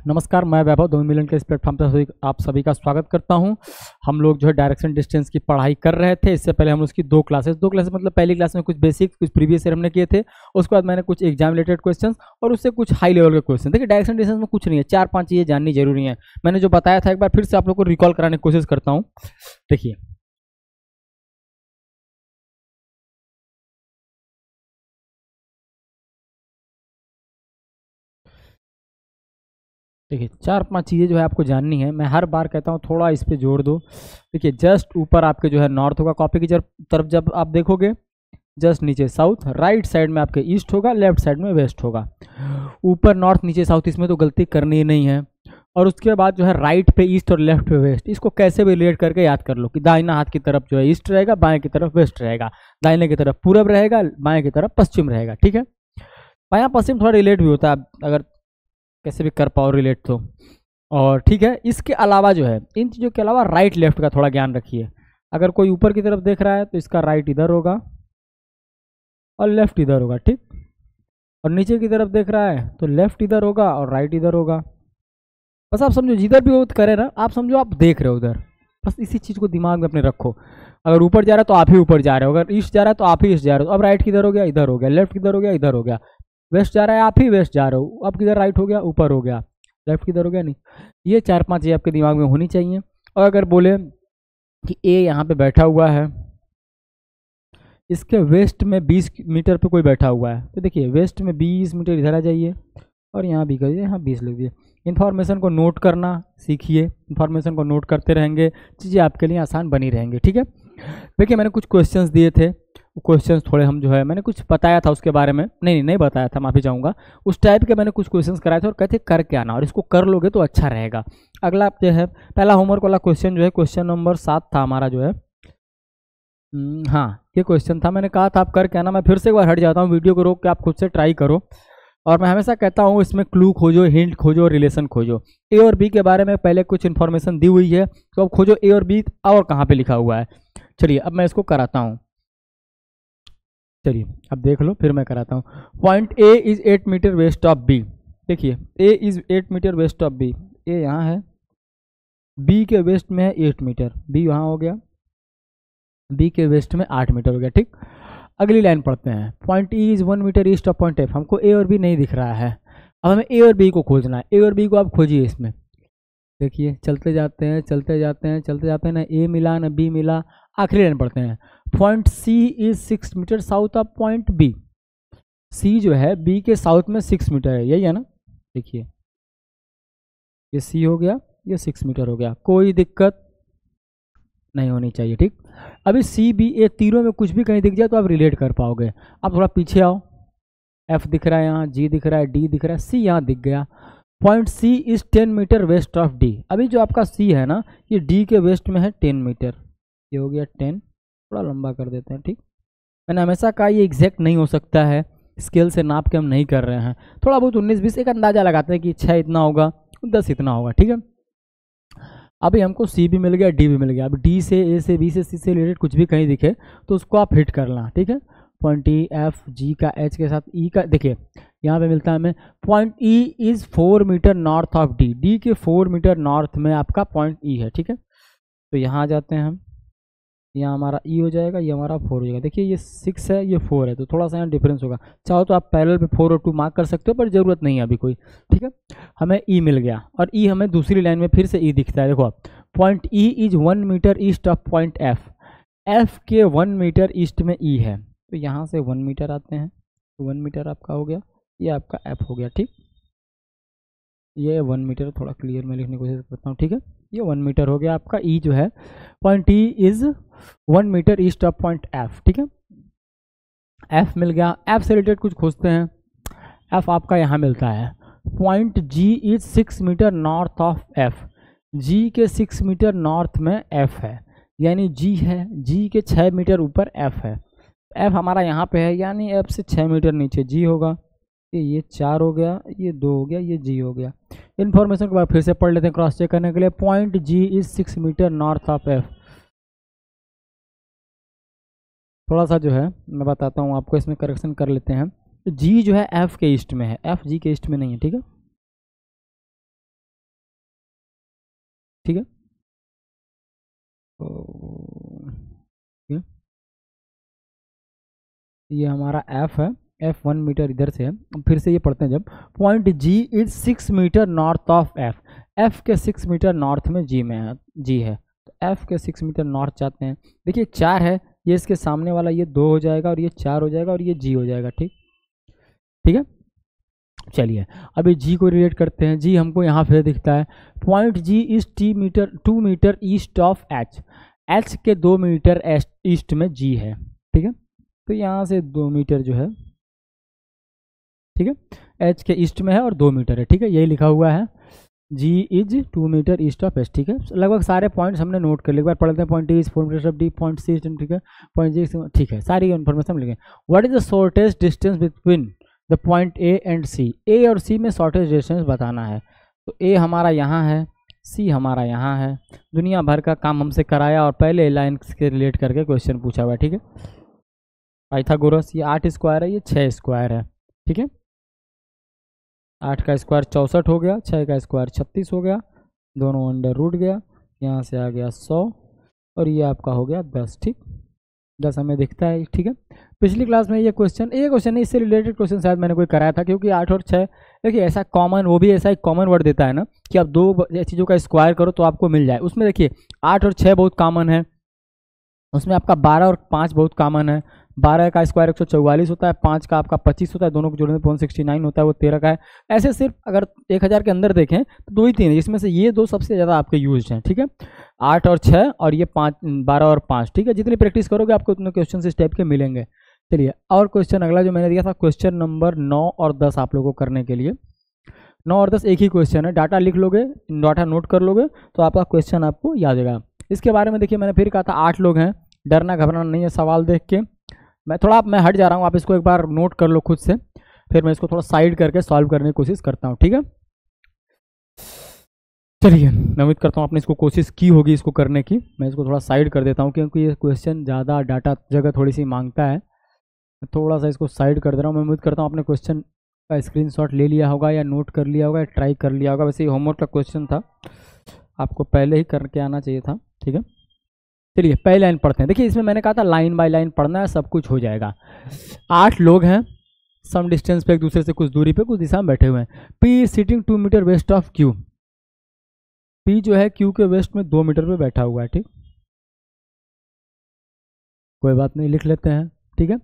नमस्कार, मैं वैभव 2 मिलियन के इस प्लेटफॉर्म पर आप सभी का स्वागत करता हूं। हम लोग जो है डायरेक्शन डिस्टेंस की पढ़ाई कर रहे थे। इससे पहले हम उसकी दो क्लासेस मतलब पहली क्लास में कुछ बेसिक कुछ प्रीवियस ईयर हमने किए थे। उसके बाद मैंने कुछ एग्जाम रिलेटेड क्वेश्चंस और उससे कुछ हाई लेवल के क्वेश्चन। देखिए डायरेक्शन डिस्टेंस में कुछ नहीं है, 4-5 चीज़ें जाननी जरूरी है। मैंने जो बताया था एक बार फिर से आप लोग को रिकॉल कराने की कोशिश करता हूँ। देखिए देखिए 4-5 चीज़ें जो है आपको जाननी है। मैं हर बार कहता हूँ थोड़ा इस पे जोर दो। देखिए जस्ट ऊपर आपके जो है नॉर्थ होगा, कॉपी की तरफ जब आप देखोगे जस्ट नीचे साउथ, राइट साइड में आपके ईस्ट होगा, लेफ्ट साइड में वेस्ट होगा। ऊपर नॉर्थ नीचे साउथ, इसमें तो गलती करनी ही नहीं है। और उसके बाद जो है राइट पे ईस्ट और लेफ्ट पे वेस्ट, इसको कैसे भी रिलेट करके याद कर लो कि दाहिना हाथ की तरफ जो है ईस्ट रहेगा, बाएं की तरफ वेस्ट रहेगा, दाहिने की तरफ पूरब रहेगा, बाएं की तरफ पश्चिम रहेगा। ठीक है, बायां पश्चिम थोड़ा रिलेट भी होता है अगर कैसे भी कर पाओ रिलेट तो। और ठीक है, इसके अलावा जो है इन चीज़ों के अलावा राइट लेफ्ट का थोड़ा ज्ञान रखिए। अगर कोई ऊपर की तरफ देख रहा है तो इसका राइट इधर होगा और लेफ्ट इधर होगा। ठीक, और नीचे की तरफ देख रहा है तो लेफ्ट इधर होगा और राइट इधर होगा। बस आप समझो जिधर भी वो करे ना, आप समझो आप देख रहे हो उधर, बस इसी चीज़ को दिमाग में अपने रखो। अगर ऊपर जा रहा है तो आप ही ऊपर जा रहे हो, अगर ईस्ट जा रहा है तो आप ही ईस्ट जा रहे हो। अब राइट किधर हो गया, इधर हो गया, लेफ्ट किधर हो गया, इधर हो गया, वेस्ट जा रहा है आप ही वेस्ट जा रहे हो। अब किधर राइट हो गया, ऊपर हो गया, लेफ्ट किधर हो गया, नहीं। ये 4-5 चीज़ें आपके दिमाग में होनी चाहिए। और अगर बोले कि ए यहाँ पे बैठा हुआ है, इसके वेस्ट में 20 मीटर पे कोई बैठा हुआ है, तो देखिए वेस्ट में 20 मीटर इधर आ जाइए और यहाँ भी करिए, यहाँ 20 लिख दिए। इन्फॉर्मेशन को नोट करना सीखिए, इन्फॉर्मेशन को नोट करते रहेंगे, चीज़ें आपके लिए आसान बनी रहेंगी। ठीक है, देखिए मैंने कुछ क्वेश्चंस दिए थे, क्वेश्चंस थोड़े हम जो है मैंने कुछ बताया था उसके बारे में, नहीं बताया था, माफ़ी चाहूँगा। उस टाइप के मैंने कुछ क्वेश्चंस कराए थे और कहते कर के आना, और इसको कर लोगे तो अच्छा रहेगा। अगला जो है पहला होमवर्क वाला क्वेश्चन जो है क्वेश्चन नंबर 7 था हमारा जो है। हाँ ये क्वेश्चन था, मैंने कहा था आप करके आना। मैं फिर से एक बार हट जाता हूँ, वीडियो को रोक के आप खुद से ट्राई करो। और मैं हमेशा कहता हूँ इसमें क्लू खोजो, हिंट खोजो, रिलेशन खोजो। ए और बी के बारे में पहले कुछ इन्फॉर्मेशन दी हुई है, तो अब खोजो ए और बी और कहाँ पे लिखा हुआ है। चलिए अब मैं इसको कराता हूँ, चलिए अब देख लो, फिर मैं कराता हूँ। Point A is 8 metre west of B. देखिए A is 8 metre west of B, A यहाँ है, बी के वेस्ट में है 8 मीटर, बी यहाँ हो गया, बी के वेस्ट में 8 मीटर हो गया। ठीक, अगली लाइन पढ़ते हैं। Point E is 1 metre east of point F. हमको ए और बी नहीं दिख रहा है, अब हमें ए और बी को खोजना है। ए और बी को आप खोजिए इसमें, देखिए चलते जाते हैं चलते जाते हैं चलते जाते हैं, ना ए मिला ना बी मिला। आखिरी लाइन पढ़ते हैं। Point C is 6 metre south of point B. C जो है बी के साउथ में 6 मीटर है, यही है ना। देखिए ये सी हो गया, ये 6 मीटर हो गया, कोई दिक्कत नहीं होनी चाहिए। ठीक, अभी सी बी ए तीनों में कुछ भी कहीं दिख जाए तो आप रिलेट कर पाओगे। आप थोड़ा पीछे आओ, एफ दिख रहा है यहाँ, जी दिख रहा है, डी दिख रहा है, सी यहाँ दिख गया। Point C is 10 metre west of D. अभी जो आपका सी है ना, ये डी के वेस्ट में है 10 मीटर, ये हो गया 10, थोड़ा लंबा कर देते हैं। ठीक, मैंने हमेशा कहा ये एग्जैक्ट नहीं हो सकता है, स्केल से नाप के हम नहीं कर रहे हैं, थोड़ा बहुत 19-20 एक अंदाजा लगाते हैं कि 6 इतना होगा, 10 इतना होगा। ठीक है, अभी हमको सी भी मिल गया, डी भी मिल गया। अब डी से, ए से, बी से, सी से रिलेटेड कुछ भी कहीं दिखे तो उसको आप हिट करना। ठीक है, पॉइंट ई एफ जी का एच के साथ ई का, देखिए यहाँ पे मिलता है हमें। Point E is 4 metre north of D. D के 4 मीटर नॉर्थ में आपका पॉइंट ई है। ठीक है, तो यहाँ आ जाते हैं हम, यहाँ हमारा ई हो जाएगा, ये हमारा 4 हो जाएगा। देखिए ये 6 है, ये 4 है, तो थोड़ा सा यहाँ डिफरेंस होगा। चाहो तो आप पैरेलल पे 4 और 2 मार्क कर सकते हो, पर ज़रूरत नहीं है अभी कोई। ठीक है, हमें ई मिल गया, और ई हमें दूसरी लाइन में फिर से ई दिखता है। देखो आप, point E is 1 metre east of point F. F के 1 मीटर ईस्ट में ई है, तो यहाँ से 1 मीटर आते हैं, तो 1 मीटर आपका हो गया, ये आपका एफ हो गया। ठीक, ये 1 मीटर, थोड़ा क्लियर में लिखने की कोशिश करता हूँ। ठीक है, ये 1 मीटर हो गया आपका। ई जो है point E is 1 metre east of point F. ठीक है, एफ मिल गया। एफ से रिलेटेड कुछ खोजते हैं। एफ आपका यहाँ मिलता है। Point G is 6 metre north of F. G के 6 मीटर नॉर्थ में एफ है, यानी जी है, जी के 6 मीटर ऊपर एफ है। एफ हमारा यहाँ पे है, यानी एफ से 6 मीटर नीचे जी होगा। ये 4 हो गया, ये 2 हो गया, ये जी हो गया। इन्फॉर्मेशन के बाद फिर से पढ़ लेते हैं क्रॉस चेक करने के लिए। Point G is 6 metre north of F. थोड़ा सा जो है मैं बताता हूँ आपको, इसमें करेक्शन कर लेते हैं। जी जो है एफ के ईस्ट में है, एफ जी के ईस्ट में नहीं है। ठीक है, ठीक है। तो ये हमारा एफ है, एफ 1 मीटर इधर से है। फिर से ये पढ़ते हैं, जब point G is 6 metre north of F, F के 6 मीटर नॉर्थ में जी में है, जी है, तो एफ के 6 मीटर नॉर्थ चाहते हैं। देखिए 4 है, ये इसके सामने वाला ये 2 हो जाएगा और ये 4 हो जाएगा और ये जी हो जाएगा। ठीक, ठीक है। चलिए अभी जी को रिलेट करते हैं। जी हमको यहाँ पे दिखता है, point G is 2 metre east of H, H के 2 मीटर ईस्ट में जी है। ठीक है, तो यहाँ से 2 मीटर जो है, ठीक है, एच के ईस्ट में है और 2 मीटर है। ठीक है, यही लिखा हुआ है, G is 2 metre east of H. ठीक है, लगभग सारे पॉइंट्स हमने नोट कर लिए। एक बार पढ़ते हैं, point is 4 metre of D, point C, ठीक है, पॉइंट जी, ठीक है, सारी इन्फॉर्मेशन लिखें। What is the shortest distance between the point A and C, A और सी में शॉर्टेस्ट डिस्टेंस बताना है। तो ए हमारा यहाँ है, सी हमारा यहाँ है। दुनिया भर का काम हमसे कराया और पहले लाइन के रिलेट करके क्वेश्चन पूछा हुआ है। ठीक है, पाइथागोरस, ये 8 स्क्वायर है, ये 6 स्क्वायर है। ठीक है, 8 का स्क्वायर 64 हो गया, 6 का स्क्वायर 36 हो गया, दोनों अंडर रूट गया, यहाँ से आ गया 100 और ये आपका हो गया 10। ठीक, 10 हमें दिखता है। ठीक है, पिछली क्लास में ये क्वेश्चन नहीं, इससे रिलेटेड क्वेश्चन शायद मैंने कोई कराया था, क्योंकि 8 और 6 देखिए ऐसा कॉमन, वो भी ऐसा एक कॉमन वर्ड देता है ना कि आप 2 चीज़ों का स्क्वायर करो तो आपको मिल जाए। उसमें देखिए 8 और 6 बहुत कॉमन है, उसमें आपका 12 और 5 बहुत कॉमन है। 12 का स्क्वायर 144 होता है, 5 का आपका 25 होता है, दोनों को जोड़ने में 169 होता है, वो 13 का है। ऐसे सिर्फ अगर 1000 के अंदर देखें तो 2 ही 3 है, जिसमें से ये 2 सबसे ज़्यादा आपके यूज हैं। ठीक है, 8 और 6 और ये 5, 12 और 5। ठीक है, जितनी प्रैक्टिस करोगे आपको उतने क्वेश्चन इस टाइप के मिलेंगे। चलिए और क्वेश्चन अगला जो मैंने दिया था, क्वेश्चन नंबर 9 और 10 आप लोगों को करने के लिए। 9 और 10 एक ही क्वेश्चन है, डाटा लिख लोगे, डाटा नोट कर लोगे तो आपका क्वेश्चन आपको याद आएगा। इसके बारे में देखिए मैंने फिर कहा था 8 लोग हैं, डरना घबराना नहीं है सवाल देख के। मैं हट जा रहा हूँ, आप इसको एक बार नोट कर लो खुद से, फिर मैं इसको थोड़ा साइड करके सॉल्व करने की कोशिश करता हूँ। ठीक है, चलिए मैं उम्मीद करता हूँ आपने इसको कोशिश की होगी इसको करने की। मैं इसको थोड़ा साइड कर देता हूँ क्योंकि ये क्वेश्चन ज़्यादा डाटा जगह थोड़ी सी मांगता है, थोड़ा सा इसको साइड कर दे रहा हूँ। मैं उम्मीद करता हूँ आपने क्वेश्चन का स्क्रीनशॉट ले लिया होगा या नोट कर लिया होगा या ट्राई कर लिया होगा। वैसे ये होमवर्क का क्वेश्चन था, आपको पहले ही करके आना चाहिए था। ठीक है, चलिए पहली लाइन पढ़ते हैं। देखिए इसमें मैंने कहा था लाइन बाय लाइन पढ़ना है, सब कुछ हो जाएगा। 8 लोग हैं, सम डिस्टेंस पे एक दूसरे से कुछ दूरी पे कुछ दिशा में बैठे हुए हैं। P sitting 2 metre west of Q, P जो है क्यू के वेस्ट में 2 मीटर पे बैठा हुआ है। ठीक, कोई बात नहीं, लिख लेते हैं। ठीक है,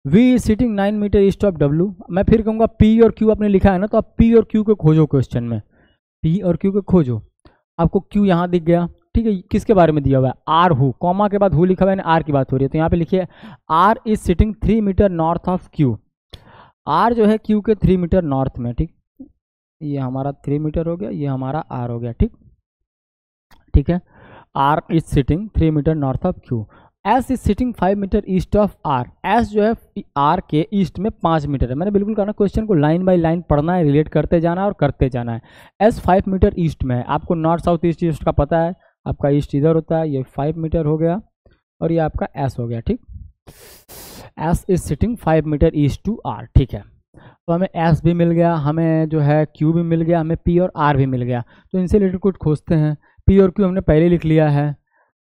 V sitting 9 metre east of W. मैं फिर कहूँगा पी और क्यू आपने लिखा है ना, तो आप पी और क्यू को खोजो क्वेश्चन में, पी और क्यू को खोजो। आपको क्यू यहाँ दिख गया। ठीक है, किसके बारे में दिया हुआ है, आर हु, कॉमा के बाद हु लिखा हुआ है, आर की बात हो रही है, तो यहाँ पे लिखिए R is sitting 3 metre north of Q. R जो है क्यू के 3 मीटर नॉर्थ में। ठीक, ये हमारा 3 मीटर हो गया, ये हमारा आर हो गया। ठीक, ठीक है, R is sitting 3 metre north of Q. S is sitting 5 metre east of R, S जो है आर के ईस्ट में 5 मीटर है। मैंने बिल्कुल कहा ना क्वेश्चन को लाइन बाय लाइन पढ़ना है, रिलेट करते जाना है और करते जाना है। एस 5 मीटर ईस्ट में है, आपको नॉर्थ साउथ ईस्ट ईस्ट का पता है, आपका ईस्ट इधर होता है, ये 5 मीटर हो गया और ये आपका एस हो गया। ठीक, S is sitting 5 metre east to R. ठीक है, तो हमें एस भी मिल गया, हमें जो है क्यू भी मिल गया, हमें पी और आर भी मिल गया। तो इनसे रिलेटेड कुछ खोजते हैं। पी और क्यू हमने पहले लिख लिया है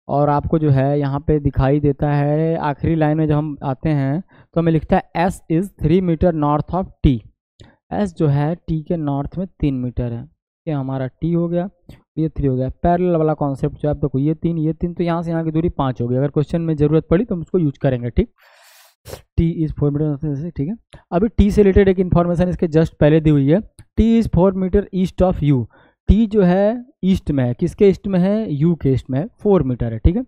और आपको जो है यहाँ पे दिखाई देता है आखिरी लाइन में जब हम आते हैं तो हमें लिखता है S is 3 metre north of T. S जो है टी के नॉर्थ में 3 मीटर है, ये हमारा टी हो गया, ये 3 हो गया। पैरेलल वाला कॉन्सेप्ट जो है, आप देखो ये 3 तो यहाँ से यहाँ की दूरी 5 हो गई। अगर क्वेश्चन में जरूरत पड़ी तो हम उसको यूज करेंगे। ठीक, टी इज 4 मीटर। ठीक है, अभी टी से रिलेटेड एक इन्फॉर्मेशन इसके जस्ट पहले दी हुई है, T is 4 metre east of U. T जो है ईस्ट में है, किसके ईस्ट में है, यू के ईस्ट में है, 4 मीटर है। ठीक है,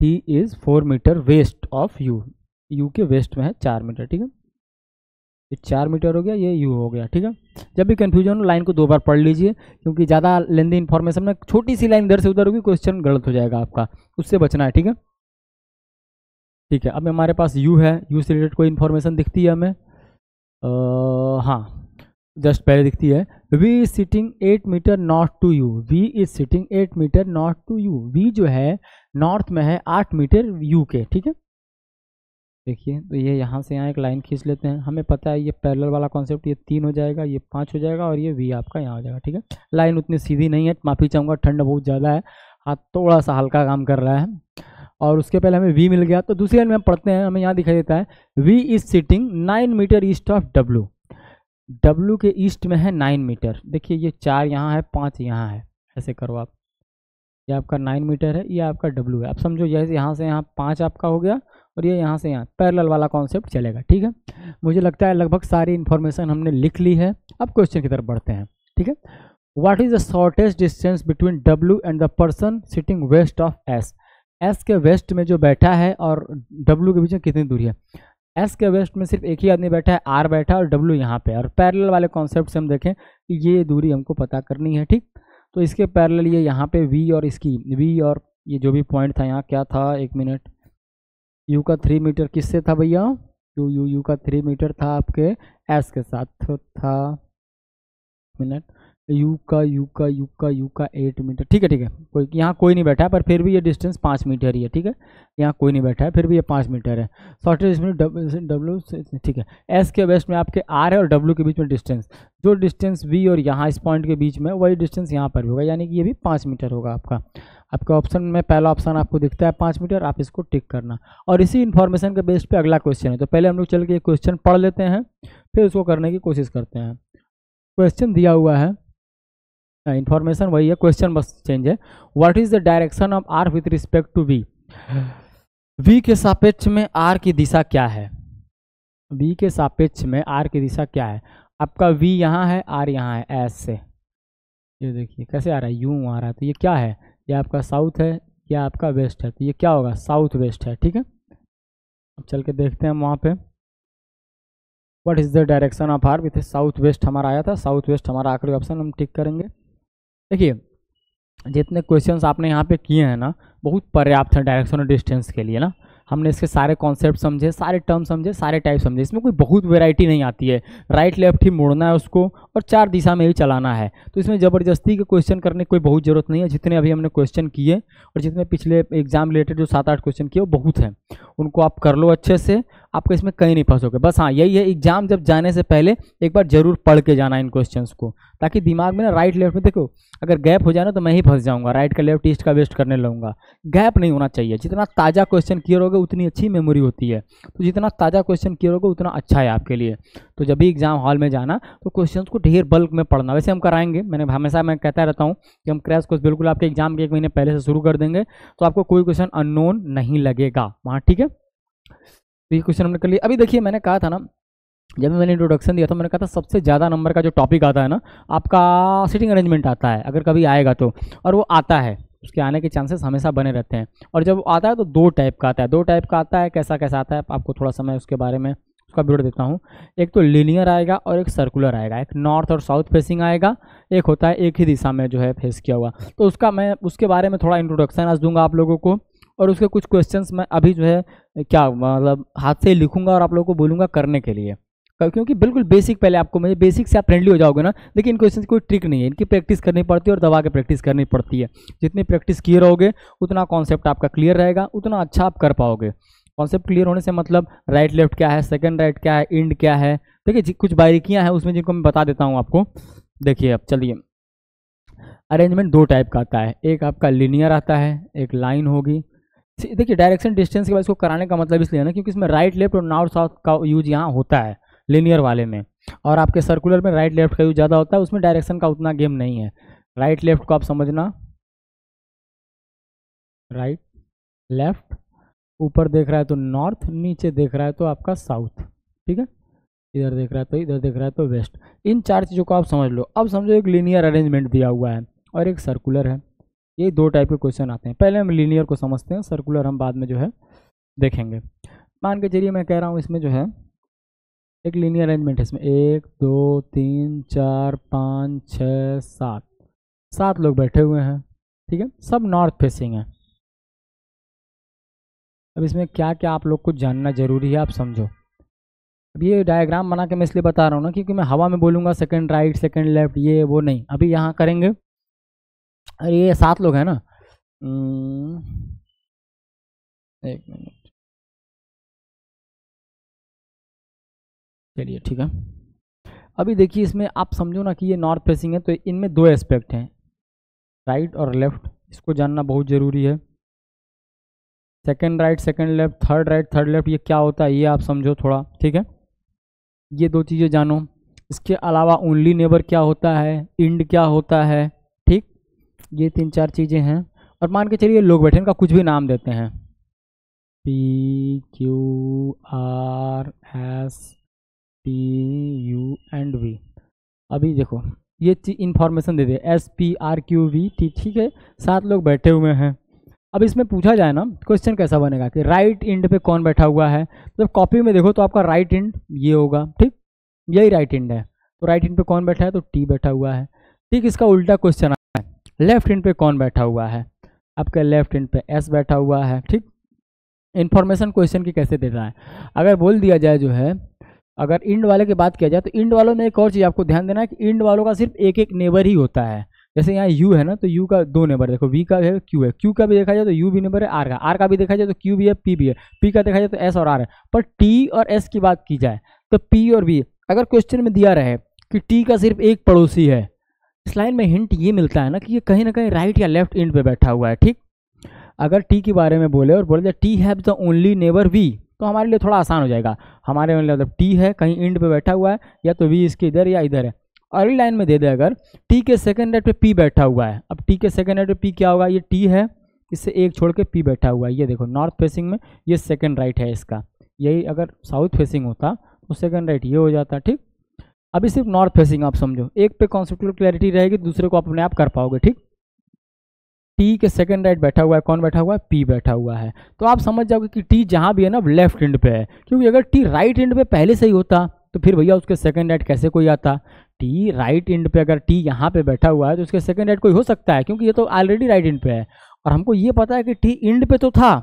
T is 4 metre west of U, U के वेस्ट में है 4 मीटर। ठीक है, ये 4 मीटर हो गया, ये यू हो गया। ठीक है, जब भी कंफ्यूजन हो लाइन को 2 बार पढ़ लीजिए, क्योंकि ज़्यादा लेंदी इन्फॉर्मेशन में छोटी सी लाइन इधर से उधर होगी, क्वेश्चन गलत हो जाएगा आपका, उससे बचना है। ठीक है, ठीक है, अब हमारे पास यू है, यू से रिलेटेड कोई इन्फॉर्मेशन दिखती है हमें, हाँ जस्ट पहले दिखती है, V is sitting 8 metre north to U. V is sitting 8 metre north to U, V जो है नॉर्थ में है 8 मीटर यू के। ठीक है, देखिए तो ये यहाँ से यहाँ एक लाइन खींच लेते हैं, हमें पता है ये पैरेलल वाला कॉन्सेप्ट, ये 3 हो जाएगा, ये 5 हो जाएगा और ये v आपका यहाँ हो जाएगा। ठीक है, लाइन उतनी सीधी नहीं है, माफ़ी चाहूँगा, ठंड बहुत ज़्यादा है, हाथ थोड़ा सा हल्का काम कर रहा है। और उसके पहले हमें v मिल गया, तो दूसरी लाइन में हम पढ़ते हैं, हमें यहाँ दिखाई देता है v is sitting 9 metre east of w। w के ईस्ट में है 9 मीटर। देखिए ये 4 यहाँ है, 5 यहाँ है, ऐसे करो आप, ये आपका 9 मीटर है, ये आपका w है। अब समझो जैसे यहाँ से यहाँ 5 आपका हो गया और ये यहाँ से यहाँ पैरेलल वाला कॉन्सेप्ट चलेगा। ठीक है, मुझे लगता है लगभग सारी इन्फॉर्मेशन हमने लिख ली है। अब क्वेश्चन की तरफ बढ़ते हैं। ठीक है, what is the shortest distance between w and the person sitting west of s। s के वेस्ट में जो बैठा है और w के बीच में कितनी दूरी है। s के वेस्ट में सिर्फ एक ही आदमी बैठा है, r बैठा है और w यहाँ पे, और पैरेलल वाले कॉन्सेप्ट से हम देखें कि ये दूरी हमको पता करनी है। ठीक, तो इसके पैरेलल ये यहाँ पे v और इसकी v और ये जो भी पॉइंट था यहाँ क्या था, 1 मिनट, u का 3 मीटर किससे था भैया, u का 3 मीटर था आपके s के साथ था, मिनट, u का 8 मीटर। ठीक है, कोई यहाँ कोई नहीं बैठा है, पर फिर भी ये डिस्टेंस 5 मीटर ही है। ठीक है, यहाँ कोई नहीं बैठा है, फिर भी ये 5 मीटर है। शॉर्टेस्ट डिस्टेंस w, ठीक है, s के वेस्ट में आपके r है और w के बीच में डिस्टेंस, जो डिस्टेंस v और यहाँ इस पॉइंट के बीच में वही डिस्टेंस यहाँ पर भी होगा, यानी कि ये भी 5 मीटर होगा। आपका ऑप्शन में पहला ऑप्शन आपको दिखता है 5 मीटर, आप इसको टिक करना। और इसी इन्फॉर्मेशन के बेस पे अगला क्वेश्चन है, तो पहले हम लोग चल के क्वेश्चन पढ़ लेते हैं, फिर उसको करने की कोशिश करते हैं। क्वेश्चन दिया हुआ है, इन्फॉर्मेशन वही है, क्वेश्चन बस चेंज है। What is the direction of R with respect to V. V के सापेक्ष में आर की दिशा क्या है, वी के सापेक्ष में आर की दिशा क्या है। आपका वी यहाँ है, आर यहाँ है, एस से, ये देखिए कैसे आ रहा है, यूं आ रहा है, तो ये क्या है, ये आपका साउथ है, ये आपका वेस्ट है, तो ये क्या होगा, साउथ वेस्ट है। ठीक है, अब चल के देखते हैं हम वहाँ पे, what is the direction of R with south west हमारा आया था, साउथ वेस्ट हमारा आखिरी ऑप्शन, हम टिक करेंगे। देखिए जितने क्वेश्चंस आपने यहाँ पे किए हैं ना, बहुत पर्याप्त है डायरेक्शन और डिस्टेंस के लिए ना। हमने इसके सारे कॉन्सेप्ट समझे, सारे टर्म समझे, सारे टाइप समझे, इसमें कोई बहुत वैरायटी नहीं आती है, राइट लेफ्ट ही मोड़ना है उसको और 4 दिशा में ही चलाना है। तो इसमें ज़बरदस्ती के क्वेश्चन करने की कोई बहुत ज़रूरत नहीं है। जितने अभी हमने क्वेश्चन किए और जितने पिछले एग्जाम रिलेटेड जो 7-8 क्वेश्चन किए वो बहुत हैं, उनको आप कर लो अच्छे से, आपको इसमें कहीं नहीं फंसोगे। बस हाँ यही है, एग्जाम जब जाने से पहले एक बार जरूर पढ़ के जाना इन क्वेश्चंस को, ताकि दिमाग में ना राइट लेफ्ट में, देखो अगर गैप हो जाए ना तो मैं ही फंस जाऊंगा, राइट का लेफ्ट ईस्ट का वेस्ट करने लगूंगा। गैप नहीं होना चाहिए, जितना ताज़ा क्वेश्चन क्लियर होगा उतनी अच्छी मेमोरी होती है, तो जितना ताज़ा क्वेश्चन क्लियर होगा उतना अच्छा है आपके लिए। तो जब भी एग्जाम हॉल में जाना तो क्वेश्चन को ढेर बल्क में पढ़ना, वैसे हम कराएंगे, मैंने हमेशा मैं कहता रहता हूँ कि हम क्रैश कोर्स बिल्कुल आपके एग्जाम के 1 महीने पहले से शुरू कर देंगे, तो आपको कोई क्वेश्चन अननोन नहीं लगेगा वहाँ। ठीक है, तो ये क्वेश्चन हमने कर लिया। अभी देखिए मैंने कहा था ना, जब मैंने इंट्रोडक्शन दिया था, मैंने कहा था सबसे ज़्यादा नंबर का जो टॉपिक आता है ना आपका सीटिंग अरेंजमेंट आता है, अगर कभी आएगा तो, और वो आता है, उसके आने के चांसेस हमेशा बने रहते हैं। और जब आता है तो 2 टाइप का आता है, 2 टाइप का आता है, कैसा कैसा आता है आपको थोड़ा सा मैं उसके बारे में उसका विवरण देता हूँ। एक तो लीनियर आएगा और एक सर्कुलर आएगा, एक नॉर्थ और साउथ फेसिंग आएगा, एक होता है एक ही दिशा में जो है फेस किया हुआ। तो उसका मैं उसके बारे में थोड़ा इंट्रोडक्शन आज दूंगा आप लोगों को, और उसके कुछ क्वेश्चंस मैं अभी जो है क्या मतलब हाथ से ही लिखूंगा और आप लोगों को बोलूँगा करने के लिए, क्योंकि बिल्कुल बेसिक पहले आपको, मुझे बेसिक से आप फ्रेंडली हो जाओगे ना। लेकिन इन क्वेश्चन कोई ट्रिक नहीं है, इनकी प्रैक्टिस करनी पड़ती है और दबा के प्रैक्टिस करनी पड़ती है। जितनी प्रैक्टिस किए रहोगे उतना कॉन्सेप्ट आपका क्लियर रहेगा, उतना अच्छा आप कर पाओगे। कॉन्सेप्ट क्लियर होने से मतलब राइट लेफ्ट क्या है, सेकंड राइट क्या है, इंड क्या है, देखिए कुछ बारीकियां हैं उसमें जिनको मैं बता देता हूँ आपको। देखिए अब चलिए, अरेंजमेंट 2 टाइप का आता है, एक आपका लीनियर आता है, एक लाइन होगी। देखिए डायरेक्शन डिस्टेंस के बाद इसको कराने का मतलब इसलिए ना क्योंकि इसमें राइट लेफ्ट और नॉर्थ साउथ का यूज यहाँ होता है लीनियर वाले में, और आपके सर्कुलर में राइट लेफ्ट का यूज ज़्यादा होता है, उसमें डायरेक्शन का उतना गेम नहीं है। राइट लेफ्ट को आप समझना, राइट लेफ्ट, ऊपर देख रहा है तो नॉर्थ, नीचे देख रहा है तो आपका साउथ, ठीक है, इधर देख रहा है तो इधर देख रहा है तो वेस्ट। इन 4 चीज़ों को आप समझ लो। अब समझो एक लीनियर अरेंजमेंट दिया हुआ है और एक सर्कुलर है, ये 2 टाइप के क्वेश्चन आते हैं। पहले हम लीनियर को समझते हैं, सर्कुलर हम बाद में जो है देखेंगे। मान के चलिए मैं कह रहा हूँ इसमें जो है एक लीनियर अरेंजमेंट है, इसमें 1 2 3 4 5 6 7 लोग बैठे हुए हैं, ठीक है, सब नॉर्थ फेसिंग है। अब इसमें क्या क्या आप लोग को जानना जरूरी है, आप समझो। अब ये डायग्राम बना के मैं इसलिए बता रहा हूँ ना क्योंकि मैं हवा में बोलूँगा सेकंड राइट सेकंड लेफ्ट ये वो नहीं, अभी यहाँ करेंगे। अरे ये 7 लोग हैं ना, 1 मिनट, चलिए ठीक है। अभी देखिए इसमें आप समझो ना कि ये नॉर्थ फेसिंग है, तो इनमें दो एस्पेक्ट हैं, राइट और लेफ्ट, इसको जानना बहुत ज़रूरी है। Second right second left, third right third left, ये क्या होता है ये आप समझो थोड़ा, ठीक है। ये दो चीज़ें जानो। इसके अलावा ओनली नेबर क्या होता है, इंड क्या होता है, ठीक, ये 3-4 चीज़ें हैं। और मान के चलिए लोग बैठे, इनका कुछ भी नाम देते हैं, PQRSTU एंड V। अभी देखो ये इंफॉर्मेशन दे दे SPRQVT, ठीक है, 7 लोग बैठे हुए हैं। अब इसमें पूछा जाए ना क्वेश्चन कैसा बनेगा कि राइट इंड पे कौन बैठा हुआ है, तो कॉपी में देखो तो आपका राइट इंड ये होगा, ठीक, यही राइट इंड है। तो राइट इंड पे कौन बैठा है, तो T बैठा हुआ है। ठीक, इसका उल्टा क्वेश्चन है, लेफ्ट इंड पे कौन बैठा हुआ है, आपके लेफ्ट इंड पे S बैठा हुआ है। ठीक, इन्फॉर्मेशन क्वेश्चन की कैसे देता है, अगर बोल दिया जाए जो है, अगर इंड वाले की बात किया जाए तो इंड वालों में एक और चीज़ आपको ध्यान देना है कि इंड वालों का सिर्फ एक एक नेबर ही होता है। जैसे यहाँ U है ना, तो U का 2 नेबर, देखो V का है Q है, Q का भी देखा जाए तो U भी नेबर है, R का भी देखा जाए तो Q भी है, P भी है, P का देखा जाए तो S और R है। पर T और S की बात की जाए तो P और V, अगर क्वेश्चन में दिया रहे कि T का सिर्फ एक पड़ोसी है, इस लाइन में हिंट ये मिलता है ना कि ये कहीं ना कहीं राइट या लेफ्ट इंड पे बैठा हुआ है। ठीक, अगर T के बारे में बोले और बोले T have the only neighbour V, तो हमारे लिए थोड़ा आसान हो जाएगा। हमारे मतलब T है कहीं इंड पे बैठा हुआ है, या तो V इसके इधर या इधर है। अगली लाइन में दे दे अगर T के सेकंड राइट पे P बैठा हुआ है, अब T के सेकंड राइट पे P क्या होगा, ये T है, इससे एक छोड़ के P बैठा हुआ है। ये देखो नॉर्थ फेसिंग में ये सेकंड राइट है इसका, यही अगर साउथ फेसिंग होता तो सेकंड राइट ये हो जाता। ठीक, अभी सिर्फ नॉर्थ फेसिंग आप समझो, एक पे कॉन्सेप्चुअल क्लैरिटी रहेगी, दूसरे को आप अपने आप कर पाओगे। ठीक, T के सेकंड राइट बैठा हुआ है, कौन बैठा हुआ है, P बैठा हुआ है, तो आप समझ जाओगे कि T जहां भी है ना लेफ्ट एंड पे है, क्योंकि अगर T राइट एंड पे पहले से ही होता तो फिर भैया उसके सेकंड राइट कैसे कोई आता। T राइट एंड पे अगर T यहाँ पे बैठा हुआ है तो उसके सेकंड राइट कोई हो सकता है, क्योंकि ये तो ऑलरेडी राइट एंड पे है। और हमको ये पता है कि T एंड पे तो था,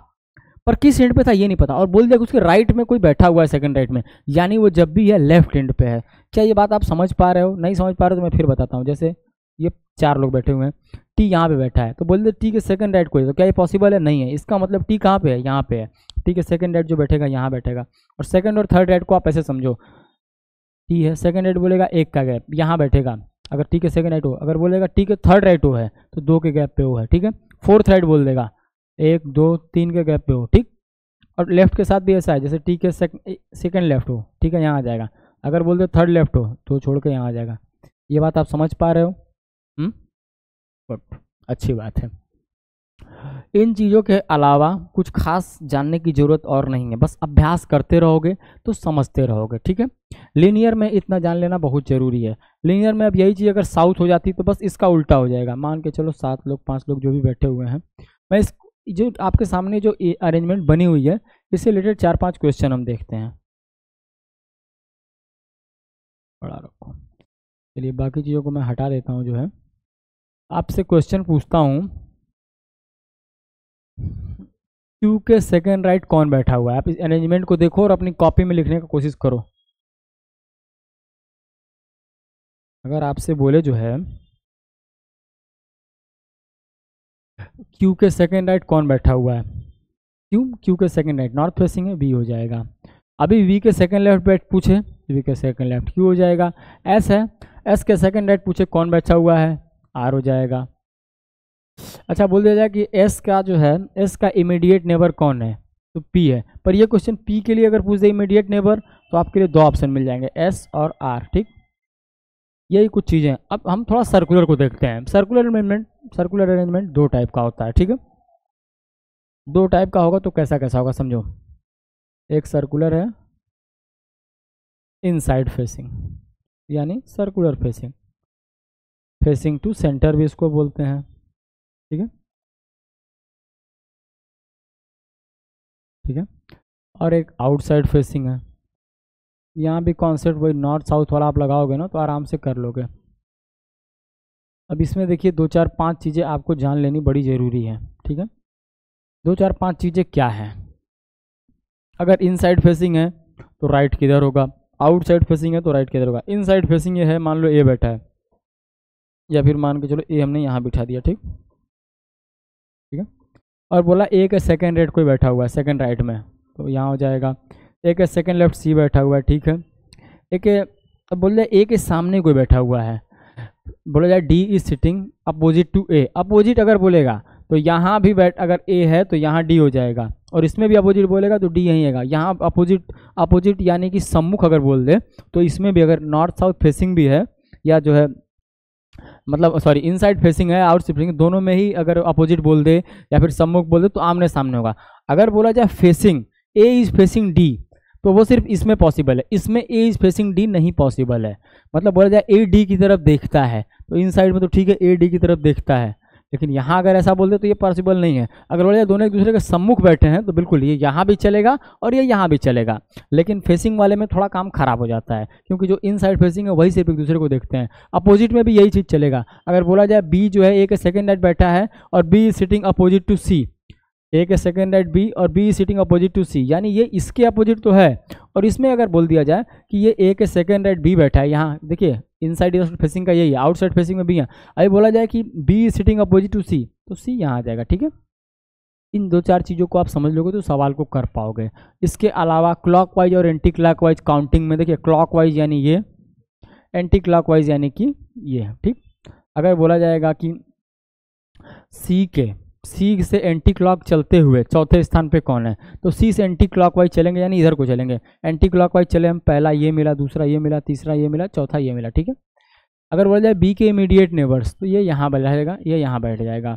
पर किस एंड पे था ये नहीं पता, और बोल दिया कि उसके राइट में कोई बैठा हुआ है सेकंड राइट में, यानी वो जब भी है लेफ्ट एंड पे है। क्या ये बात आप समझ पा रहे हो, नहीं समझ पा रहे हो तो मैं फिर बताता हूँ। जैसे ये 4 लोग बैठे हुए हैं, T यहाँ पे बैठा है, तो बोल दे T के सेकंड राइट कोई, तो क्या ये पॉसिबल है, नहीं है। इसका मतलब T कहाँ पे है, यहाँ पे है। T के सेकंड राइट जो बैठेगा यहाँ बैठेगा, और सेकंड और थर्ड राइट को आप ऐसे समझो, T है सेकंड राइट बोलेगा एक का गैप यहाँ बैठेगा, अगर T के सेकंड राइट हो, अगर बोलेगा T के थर्ड राइट हो है तो 2 के गैप पे हो है। ठीक है, फोर्थ राइट बोल देगा 1 2 3 के गैप पे हो। ठीक, और लेफ्ट के साथ भी ऐसा है, जैसे T के सेकंड लेफ्ट हो, ठीक है, यहाँ आ जाएगा। अगर बोल दो थर्ड लेफ्ट हो तो छोड़ के यहाँ आ जाएगा। ये बात आप समझ पा रहे हो, गुड, अच्छी बात है। इन चीज़ों के अलावा कुछ खास जानने की ज़रूरत और नहीं है, बस अभ्यास करते रहोगे तो समझते रहोगे। ठीक है, लीनियर में इतना जान लेना बहुत ज़रूरी है। लीनियर में अब यही चीज़ अगर साउथ हो जाती तो बस इसका उल्टा हो जाएगा। मान के चलो 7 लोग 5 लोग जो भी बैठे हुए हैं, मैं इस जो आपके सामने जो अरेंजमेंट बनी हुई है इससे रिलेटेड 4-5 क्वेश्चन हम देखते हैं। बड़ा रखो, चलिए बाकी चीज़ों को मैं हटा देता हूँ। जो है आपसे क्वेश्चन पूछता हूँ, Q के सेकंड राइट कौन बैठा हुआ है। आप इस अरेंजमेंट को देखो और अपनी कॉपी में लिखने का कोशिश करो। अगर आपसे बोले जो है Q के सेकंड राइट कौन बैठा हुआ है, Q के सेकंड राइट नॉर्थ फेसिंग है, V हो जाएगा। अभी V के सेकंड लेफ्ट बैठ पूछे, V के सेकंड लेफ्ट Q हो जाएगा। S है, S के सेकंड राइट पूछे कौन बैठा हुआ है, R हो जाएगा। अच्छा, बोल दिया जाए कि S का जो है, S का इमीडिएट नेबर कौन है, तो P है। पर ये क्वेश्चन P के लिए अगर पूछ दे इमीडिएट नेबर तो आपके लिए 2 ऑप्शन मिल जाएंगे, S और R। ठीक, यही कुछ चीज़ें। अब हम थोड़ा सर्कुलर को देखते हैं। सर्कुलर अरेंजमेंट 2 टाइप का होता है। ठीक है, 2 टाइप का होगा, तो कैसा कैसा होगा समझो। एक सर्कुलर है इनसाइड फेसिंग, यानी circular facing, facing to centre भी इसको बोलते हैं। ठीक है, ठीक है, और एक आउटसाइड फेसिंग है। यहाँ भी कॉन्सेप्ट वही नॉर्थ साउथ वाला आप लगाओगे ना तो आराम से कर लोगे। अब इसमें देखिए 2-4-5 चीज़ें आपको जान लेनी बड़ी ज़रूरी है। ठीक है, 2-4-5 चीज़ें क्या हैं। अगर इनसाइड फेसिंग है तो राइट किधर होगा, आउटसाइड फेसिंग है तो राइट किधर होगा। इनसाइड फेसिंग ये है, मान लो ए बैठा है, या फिर मान के चलो ए हमने यहाँ बिठा दिया। ठीक, ठीक है, और बोला ए का सेकंड राइट कोई बैठा हुआ है सेकंड राइट में, तो यहाँ हो जाएगा। ए का सेकंड लेफ्ट सी बैठा हुआ है। ठीक है, एक अब बोल जाए ए के सामने कोई बैठा हुआ है, बोला जाए D is sitting opposite to A. Opposite अगर बोलेगा तो यहाँ भी बैठ, अगर ए है तो यहाँ डी हो जाएगा, और इसमें भी अपोजिट बोलेगा तो डी यहीं आएगा। यहाँ अपोजिट यानी कि सम्मुख अगर बोल दे तो इसमें भी अगर नॉर्थ साउथ फेसिंग भी है, या जो है मतलब सॉरी इनसाइड फेसिंग है आउट फेसिंग, दोनों में ही अगर अपोजिट बोल दे या फिर सम्मुख बोल दे तो आमने सामने होगा। अगर बोला जाए facing, A is facing D, तो वो सिर्फ इसमें पॉसिबल है, इसमें ए इज फेसिंग डी नहीं पॉसिबल है। मतलब बोला जाए ए डी की तरफ देखता है तो इन साइड में तो ठीक है, ए डी की तरफ देखता है, लेकिन यहाँ अगर ऐसा बोल दे तो ये पॉसिबल नहीं है। अगर बोला जाए दोनों एक दूसरे के सम्मुख बैठे हैं तो बिल्कुल ये यहाँ भी चलेगा और ये यहाँ भी चलेगा, लेकिन फेसिंग वाले में थोड़ा काम खराब हो जाता है, क्योंकि जो इन साइड फेसिंग है वही सिर्फ एक दूसरे को देखते हैं। अपोजिट में भी यही चीज़ चलेगा। अगर बोला जाए बी जो है ए के सेकेंड राइट बैठा है और B is sitting opposite to C, A के सेकेंड राइट बी और B sitting opposite to C, यानी ये इसके अपोजिट तो है। और इसमें अगर बोल दिया जाए कि ये ए के सेकेंड राइट बी बैठा है, यहाँ देखिए इनसाइड फेसिंग का यही है, आउटसाइड फेसिंग में बी है। अभी बोला जाए कि बी सिटिंग अपोजिट टू सी, तो सी यहाँ आ जाएगा। ठीक है, इन दो चार चीज़ों को आप समझ लोगे तो सवाल को कर पाओगे। इसके अलावा क्लॉकवाइज और एंटी क्लॉकवाइज काउंटिंग में देखिए, क्लॉकवाइज यानी ये, एंटी क्लॉकवाइज यानी कि ये। ठीक, अगर बोला जाएगा कि सी से एंटी क्लॉक चलते हुए चौथे स्थान पे कौन है, तो सी से एंटी क्लॉकवाइज चलेंगे, यानी इधर को चलेंगे। एंटी क्लॉकवाइज चले हम, पहला ये मिला, दूसरा ये मिला, तीसरा ये मिला, चौथा ये मिला। ठीक है, अगर बोला जाए बी के इमीडिएट नेबर्स तो ये यहाँ बैठ जाएगा, ये यहाँ बैठ जाएगा।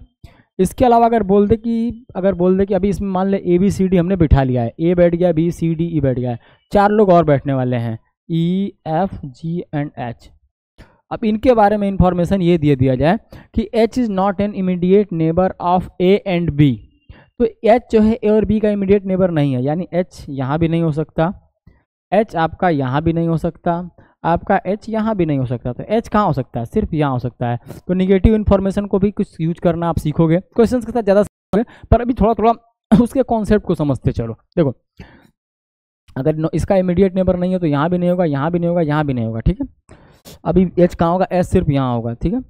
इसके अलावा अगर बोल दे कि अभी इसमें मान ले ए बी सी डी हमने बिठा लिया है, ए बैठ गया, बी सी डी ई बैठ गया है, 4 लोग और बैठने वाले हैं, E F G and H. अब इनके बारे में इंफॉर्मेशन ये दे दिया जाए कि H is not an immediate neighbour of A and B, तो H जो है A और B का इमीडिएट नेबर नहीं है, यानी H यहाँ भी नहीं हो सकता, H आपका यहाँ भी नहीं हो सकता, आपका H यहाँ भी नहीं हो सकता, तो H कहाँ हो सकता है, सिर्फ यहाँ हो सकता है। तो निगेटिव इन्फॉर्मेशन को भी कुछ यूज करना आप सीखोगे, क्वेश्चंस के साथ ज़्यादा सीखोगे, पर अभी थोड़ा थोड़ा उसके कॉन्सेप्ट को समझते चलो। देखो, अगर इसका इमीडिएट नेबर नहीं है तो यहाँ भी नहीं होगा, यहाँ भी नहीं होगा, यहाँ भी नहीं होगा। ठीक है, अभी H कहाँ होगा, S सिर्फ यहाँ होगा। ठीक है,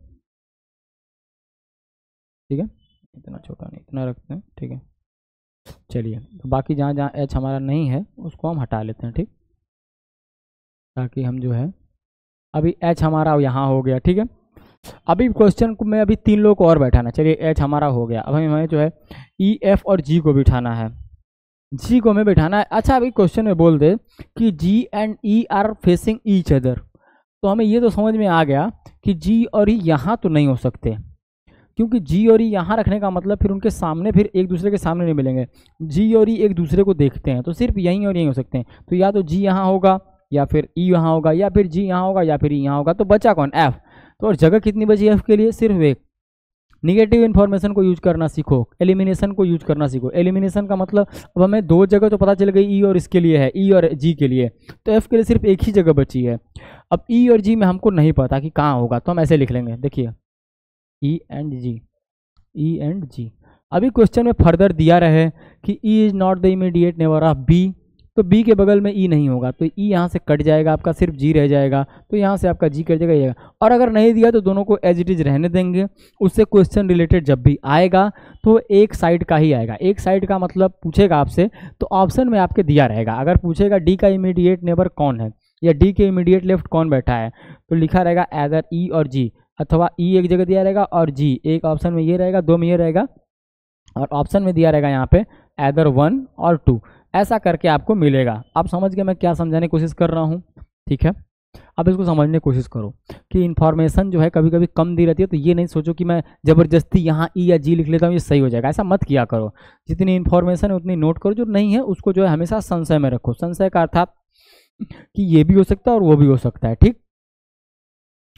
ठीक है, इतना छोटा नहीं, इतना रखते हैं। ठीक है, चलिए, तो बाकी जहाँ जहाँ H हमारा नहीं है उसको हम हटा लेते हैं। ठीक, ताकि हम जो है अभी H हमारा यहाँ हो गया। ठीक है, अभी क्वेश्चन को मैं अभी 3 लोग को और बैठाना। चलिए, H हमारा हो गया, अब हमें जो है E F और G को बिठाना है, G को हमें बिठाना है। अच्छा, अभी क्वेश्चन में बोल दे कि G and E are facing each other, तो हमें ये तो समझ में आ गया कि G और E यहाँ तो नहीं हो सकते, क्योंकि G और E यहाँ रखने का मतलब फिर उनके सामने, फिर एक दूसरे के सामने नहीं मिलेंगे। G और E एक दूसरे को देखते हैं, तो सिर्फ यहीं और यहीं हो सकते हैं। तो या तो G यहाँ होगा, या फिर E यहाँ होगा, या फिर G यहाँ होगा, या फिर E यहाँ होगा। तो बचा कौन, F। तो और जगह कितनी बची F के लिए, सिर्फ एक। निगेटिव इन्फॉर्मेशन को यूज करना सीखो, एलिमिनेशन को यूज करना सीखो। एलिमिनेशन का मतलब, अब हमें 2 जगह तो पता चल गई, E और इसके लिए है, E और G के लिए, तो F के लिए सिर्फ एक ही जगह बची है। अब E और G में हमको नहीं पता कि कहाँ होगा, तो हम ऐसे लिख लेंगे, देखिए E and G, E and G। अभी क्वेश्चन में फर्दर दिया रहे कि E is not the immediate neighbour of B, तो B के बगल में E नहीं होगा, तो E यहाँ से कट जाएगा, आपका सिर्फ G रह जाएगा, तो यहाँ से आपका G कट जाएगा। और अगर नहीं दिया तो दोनों को एज इट इज रहने देंगे, उससे क्वेश्चन रिलेटेड जब भी आएगा तो एक साइड का ही आएगा। एक साइड का मतलब पूछेगा आपसे तो ऑप्शन में आपके दिया रहेगा। अगर पूछेगा D का इमीडिएट नेबर कौन है या D के इमीडिएट लेफ्ट कौन बैठा है, तो लिखा रहेगा एदर E और G, अथवा E एक जगह दिया रहेगा और G एक ऑप्शन में ये रहेगा, 2 में ये रहेगा, और ऑप्शन में दिया रहेगा यहाँ पे एदर 1 और 2, ऐसा करके आपको मिलेगा। आप समझ गए मैं क्या समझाने की कोशिश कर रहा हूँ। ठीक है, अब इसको समझने की कोशिश करो कि इन्फॉर्मेशन जो है कभी कभी कम दी रहती है, तो ये नहीं सोचो कि मैं ज़बरदस्ती यहाँ E या G लिख लेता हूँ ये सही हो जाएगा, ऐसा मत किया करो। जितनी इन्फॉर्मेशन है उतनी नोट करो, जो नहीं है उसको जो है हमेशा संशय में रखो। संशय का अर्थात कि ये भी हो सकता है और वो भी हो सकता है। ठीक,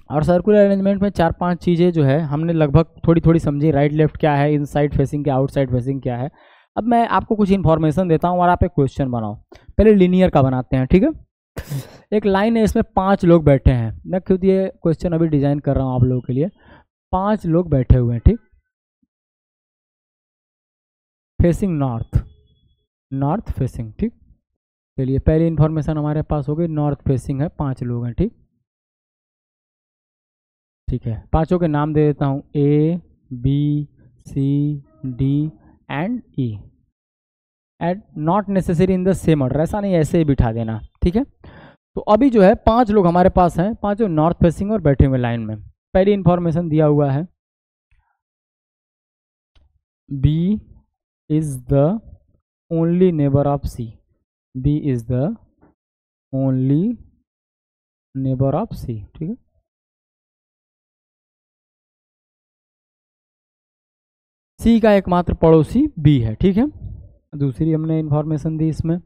और सर्कुलर अरेंजमेंट में 4-5 चीज़ें जो है हमने लगभग थोड़ी थोड़ी समझी। राइट लेफ्ट क्या है, इनसाइड फेसिंग क्या, आउटसाइड फेसिंग क्या है। अब मैं आपको कुछ इन्फॉर्मेशन देता हूँ और आप एक क्वेश्चन बनाओ। पहले लीनियर का बनाते हैं। ठीक है, एक लाइन है, इसमें 5 लोग बैठे हैं। मैं खुद ये क्वेश्चन अभी डिजाइन कर रहा हूँ आप लोगों के लिए। 5 लोग बैठे हुए हैं। ठीक, फेसिंग नॉर्थ फेसिंग। ठीक, चलिए पहली इन्फॉर्मेशन हमारे पास हो गई, नॉर्थ फेसिंग है, 5 लोग हैं। ठीक, ठीक है, 5 के नाम दे देता हूँ, A B C D and E। And not necessary in the same order, ऐसा नहीं ऐसे ही बिठा देना। ठीक है, तो अभी जो है 5 लोग हमारे पास हैं, पांचों नॉर्थ फेसिंग और बैठे हुए लाइन में। पहली इंफॉर्मेशन दिया हुआ है B is the only neighbour of C. B is the only neighbour of C, ठीक है। सी का एकमात्र पड़ोसी बी है, ठीक है। दूसरी हमने इंफॉर्मेशन दी इसमें,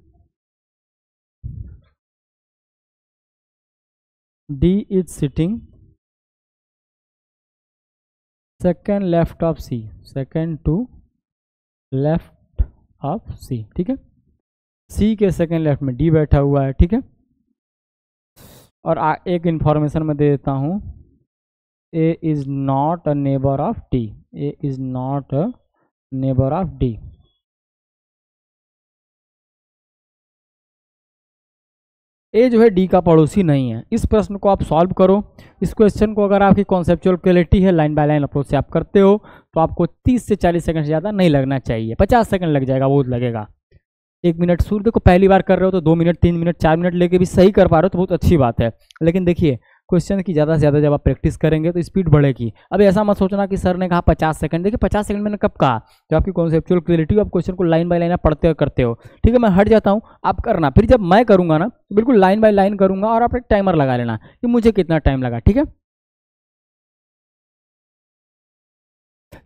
D is sitting second left of C, second to left of C, ठीक है। सी के सेकेंड लेफ्ट में डी बैठा हुआ है, ठीक है। और एक इंफॉर्मेशन मैं दे देता हूं, A is not a neighbour of D. A is not a neighbour of D. A जो है डी का पड़ोसी नहीं है। इस प्रश्न को आप सॉल्व करो। इस क्वेश्चन को अगर आपकी कॉन्सेप्चुअल क्लैरिटी है, लाइन बाय लाइन अप्रोच से आप करते हो, तो आपको 30 से 40 सेकंड से ज़्यादा नहीं लगना चाहिए। 50 सेकंड लग जाएगा, बहुत लगेगा। 1 मिनट शुरू, देखो पहली बार कर रहे हो तो 2 मिनट 3 मिनट 4 मिनट लेके भी सही कर पा रहे हो तो बहुत अच्छी बात है। लेकिन देखिए क्वेश्चन की ज़्यादा से ज़्यादा जब आप प्रैक्टिस करेंगे तो स्पीड बढ़ेगी। अब ऐसा मत सोचना कि सर ने कहा 50 सेकंड, देखिए 50 सेकंड मैंने कब कहा, जब आपकी कॉन्सेप्चुअल क्लैरिटी, आप क्वेश्चन को लाइन बाय लाइन आप पढ़ते करते हो, ठीक है। मैं हट जाता हूँ, आप करना। फिर जब मैं करूँगा ना तो बिल्कुल लाइन बाय लाइन करूँगा और आप एक टाइमर लगा लेना कि मुझे कितना टाइम लगा, ठीक है।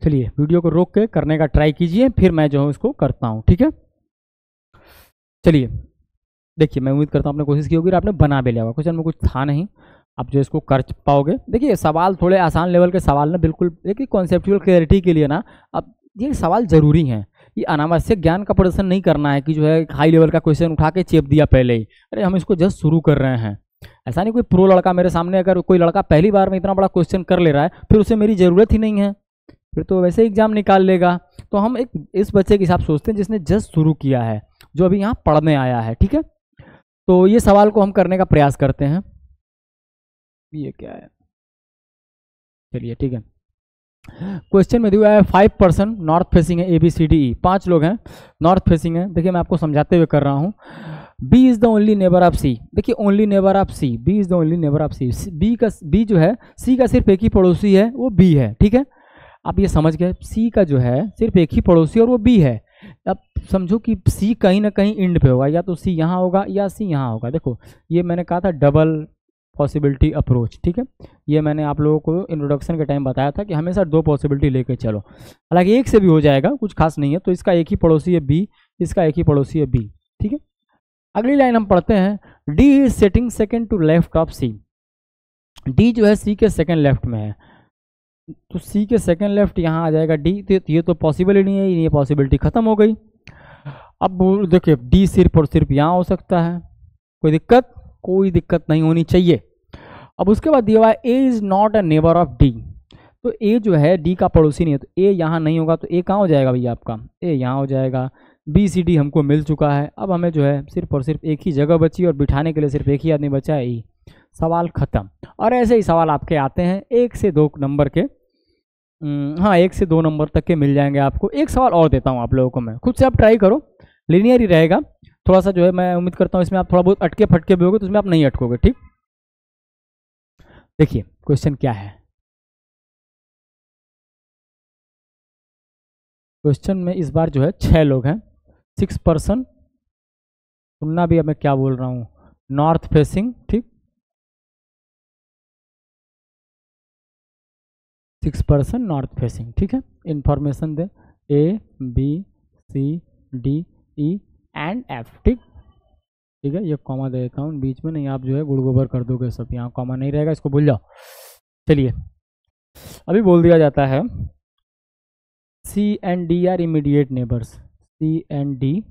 चलिए वीडियो को रोक के करने का ट्राई कीजिए, फिर मैं जो हूँ इसको करता हूँ, ठीक है। चलिए देखिए, मैं उम्मीद करता हूँ आपने कोशिश की होगी और आपने बना भी लिया होगा। क्वेश्चन में कुछ था नहीं, आप जो इसको कर पाओगे। देखिए सवाल थोड़े आसान लेवल के सवाल ना, बिल्कुल देखिए कॉन्सेप्चुअल क्लैरिटी के लिए ना अब ये सवाल जरूरी हैं। ये अनावश्यक ज्ञान का प्रदर्शन नहीं करना है कि जो है हाई लेवल का क्वेश्चन उठा के चेप दिया पहले ही। अरे हम इसको जस्ट शुरू कर रहे हैं। ऐसा नहीं कोई प्रो लड़का मेरे सामने, अगर कोई लड़का पहली बार में इतना बड़ा क्वेश्चन कर ले रहा है फिर उसे मेरी ज़रूरत ही नहीं है, फिर तो वैसे एग्जाम निकाल लेगा। तो हम एक इस बच्चे के हिसाब सोचते हैं जिसने जस्ट शुरू किया है, जो अभी यहाँ पढ़ने आया है, ठीक है। तो ये सवाल को हम करने का प्रयास करते हैं। ये क्या है, चलिए ठीक है। क्वेश्चन में दिया है 5 पर्सन नॉर्थ फेसिंग है, ए बी सी डी ई। 5 लोग हैं, नॉर्थ फेसिंग है। देखिए मैं आपको समझाते हुए कर रहा हूँ। B is the only neighbour of C. देखिए only neighbour of C, B is the only neighbour of C. B जो है सी का सिर्फ एक ही पड़ोसी है, वो बी है, ठीक है। आप ये समझ गए, सी का जो है सिर्फ एक ही पड़ोसी और वो बी है। अब समझो कि सी कहीं ना कहीं इंड पे होगा, या तो सी यहाँ होगा या सी यहाँ होगा। देखो ये मैंने कहा था डबल पॉसिबिलिटी अप्रोच, ठीक है। ये मैंने आप लोगों को इंट्रोडक्शन के टाइम बताया था कि हमेशा 2 पॉसिबिलिटी लेके चलो। हालांकि एक से भी हो जाएगा, कुछ खास नहीं है। तो इसका एक ही पड़ोसी है बी, इसका एक ही पड़ोसी है बी, ठीक है। अगली लाइन हम पढ़ते हैं, D is setting second to left of C. D जो है सी के सेकेंड लेफ्ट में है, तो सी के सेकेंड लेफ्ट यहाँ आ जाएगा डी। तो ये तो पॉसिबल ही नहीं है, ये पॉसिबिलिटी खत्म हो गई। अब देखिए डी सिर्फ और सिर्फ यहाँ हो सकता है, कोई दिक्कत, कोई दिक्कत नहीं होनी चाहिए। अब उसके बाद दिया हुआ है A is not a neighbour of D. तो ए जो है डी का पड़ोसी नहीं है, तो ए यहाँ नहीं होगा, तो ए कहाँ हो जाएगा भैया आपका, ए यहाँ हो जाएगा। बी सी डी हमको मिल चुका है। अब हमें जो है सिर्फ और सिर्फ एक ही जगह बची और बिठाने के लिए सिर्फ एक ही आदमी बचा है, ई। सवाल खत्म। और ऐसे ही सवाल आपके आते हैं 1 से 2 नंबर के, हाँ 1 से 2 नंबर तक के मिल जाएंगे आपको। एक सवाल और देता हूँ आप लोगों को मैं, खुद से आप ट्राई करो, लीनियर ही रहेगा थोड़ा सा जो है। मैं उम्मीद करता हूँ इसमें आप थोड़ा बहुत अटके फटके भी होगे, तो इसमें आप नहीं अटकोगे, ठीक। देखिए क्वेश्चन क्या है। क्वेश्चन में इस बार जो है 6 लोग हैं, 6 पर्सन। सुनना भी, अब मैं क्या बोल रहा हूँ, नॉर्थ फेसिंग, ठीक। 6 पर्सन नॉर्थ फेसिंग, ठीक है। इंफॉर्मेशन दे A B C D E and F, ठीक। ठीक है, ये कॉमा दे देता हूँ बीच में, नहीं आप जो है गुड़ गोबर कर दोगे सब, यहाँ कॉमा नहीं रहेगा, इसको भूल जाओ। चलिए अभी बोल दिया जाता है C and D are immediate neighbours. C and D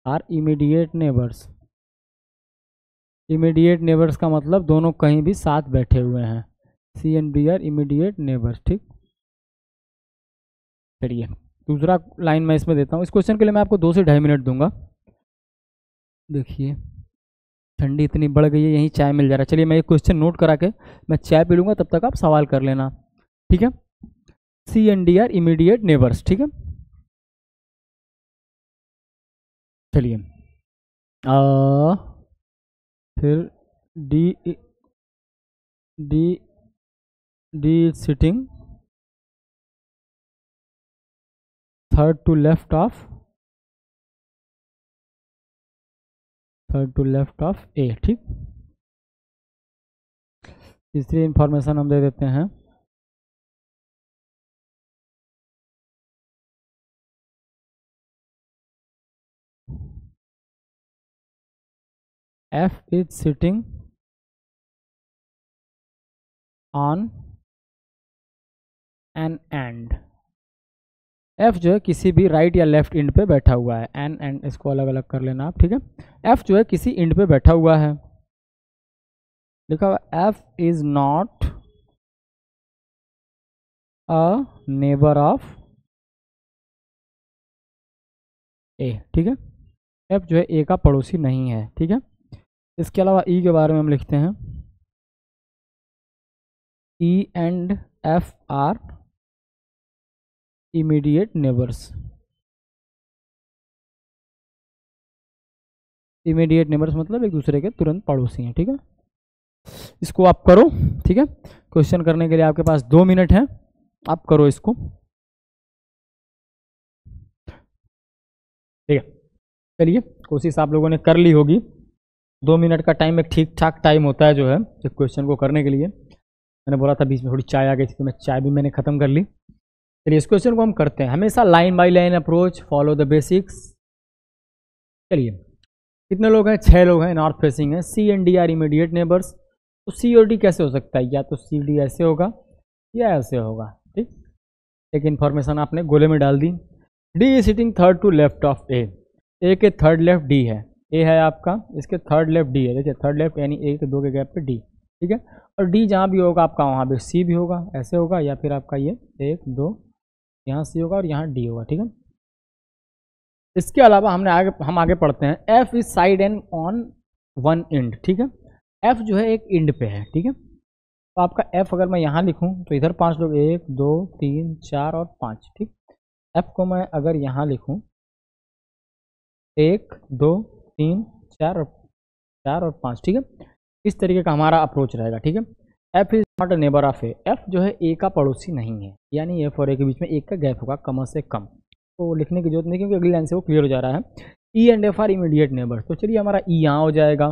are immediate neighbours. Immediate neighbours का मतलब दोनों कहीं भी साथ बैठे हुए हैं। C and D are immediate neighbours, ठीक। चलिए दूसरा लाइन मैं इसमें देता हूँ। इस क्वेश्चन के लिए मैं आपको 2 से 2.5 मिनट दूंगा। देखिए ठंडी इतनी बढ़ गई है, यहीं चाय मिल जा रहा है। चलिए मैं ये क्वेश्चन नोट करा के मैं चाय पी लूँगा, तब तक आप सवाल कर लेना, ठीक है। C and D are immediate neighbours, ठीक है। चलिए फिर D D D is sitting third to left of A. ठीक, तीसरी इंफॉर्मेशन हम दे देते हैं, F is sitting on an end। F जो है किसी भी राइट या लेफ्ट इंड पे बैठा हुआ है। एन एंड इसको अलग अलग कर लेना आप। ठीक है, F जो है किसी इंड पे बैठा हुआ है, लिखा हुआ F is not a neighbour of A. ठीक है, F जो है ए का पड़ोसी नहीं है। ठीक है, इसके अलावा E के बारे में हम लिखते हैं, E and F are immediate neighbours. Immediate neighbours मतलब एक दूसरे के तुरंत पड़ोसी हैं। ठीक है, इसको आप करो। ठीक है, क्वेश्चन करने के लिए आपके पास 2 मिनट है, आप करो इसको। ठीक है, चलिए कोशिश आप लोगों ने कर ली होगी। 2 मिनट का टाइम एक ठीक ठाक टाइम होता है जो है इस क्वेश्चन को करने के लिए। मैंने बोला था बीच में थोड़ी चाय आ गई थी तो मैं चाय भी मैंने ख़त्म कर ली। चलिए इस क्वेश्चन को हम करते हैं। हमेशा line by line approach, follow the basics. चलिए कितने लोग हैं? 6 लोग हैं, नॉर्थ फेसिंग है। C and D are immediate neighbours. तो सी और डी कैसे हो सकता है? या तो सी डी ऐसे होगा या ऐसे होगा। ठीक, एक इन्फॉर्मेशन आपने गोले में डाल दी। D is sitting third to left of A. A के थर्ड लेफ्ट डी है, ए है आपका, इसके थर्ड लेफ्ट डी है। देखिए थर्ड लेफ्ट यानी ए के 2 के गैप पे डी। ठीक है, और डी जहाँ भी होगा आपका वहाँ पे सी भी होगा, ऐसे होगा, या फिर आपका ये 1 2 यहाँ सी होगा और यहाँ डी होगा। ठीक है, इसके अलावा हम आगे पढ़ते हैं। F is side and on one end. ठीक है, एफ जो है एक इंड पे है। ठीक है, तो आपका एफ अगर मैं यहाँ लिखूँ तो इधर 5 लोग, 1 2 3 4 और 5। ठीक, एफ को मैं अगर यहाँ लिखूँ 1 2 3 4 और 5। ठीक है, इस तरीके का हमारा अप्रोच रहेगा। ठीक है, F is not a neighbour of A. F जो है ए का पड़ोसी नहीं है, यानी एफ और ए के बीच में 1 का गैप होगा कम से कम। तो लिखने की जरूरत नहीं क्योंकि अगली लाइन से वो क्लियर हो जा रहा है। ई and F R immediate neighbour. तो चलिए हमारा ई यहाँ हो जाएगा,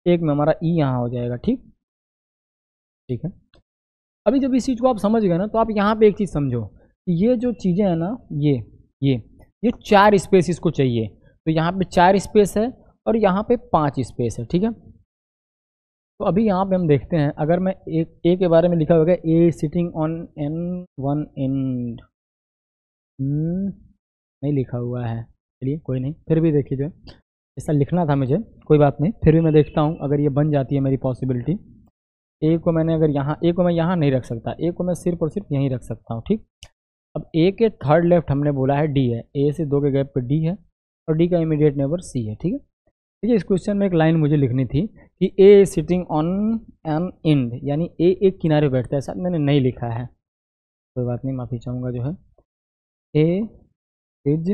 एक में हमारा ई यहाँ हो जाएगा। ठीक, ठीक है, अभी जब इस चीज़ को आप समझ गए ना, तो आप यहाँ पे एक चीज़ समझो कि ये जो चीज़ें हैं ना, ये 4 स्पेस इसको चाहिए। तो यहाँ पे 4 स्पेस है और यहाँ पे 5 स्पेस है। ठीक है, तो अभी यहाँ पे हम देखते हैं, अगर मैं एक ए के बारे में लिखा होगा A sitting on an one end, नहीं लिखा हुआ है। चलिए कोई नहीं, फिर भी देखिए जो ऐसा लिखना था मुझे, कोई बात नहीं, फिर भी मैं देखता हूँ अगर ये बन जाती है मेरी पॉसिबिलिटी। ए को मैंने अगर यहाँ, ए को मैं यहाँ नहीं रख सकता, ए को मैं सिर्फ और सिर्फ यहीं रख सकता हूँ। ठीक, अब ए के थर्ड लेफ्ट हमने बोला है डी है, ए से 2 के गैप पे डी है और डी का इमीडिएट नेबर सी है। ठीक है, देखिए इस क्वेश्चन में एक लाइन मुझे लिखनी थी कि ए सिटिंग ऑन एन इंड, यानी ए एक किनारे बैठता है। साथ मैंने नहीं लिखा है, कोई बात नहीं, माफ़ी चाहूँगा जो है। A is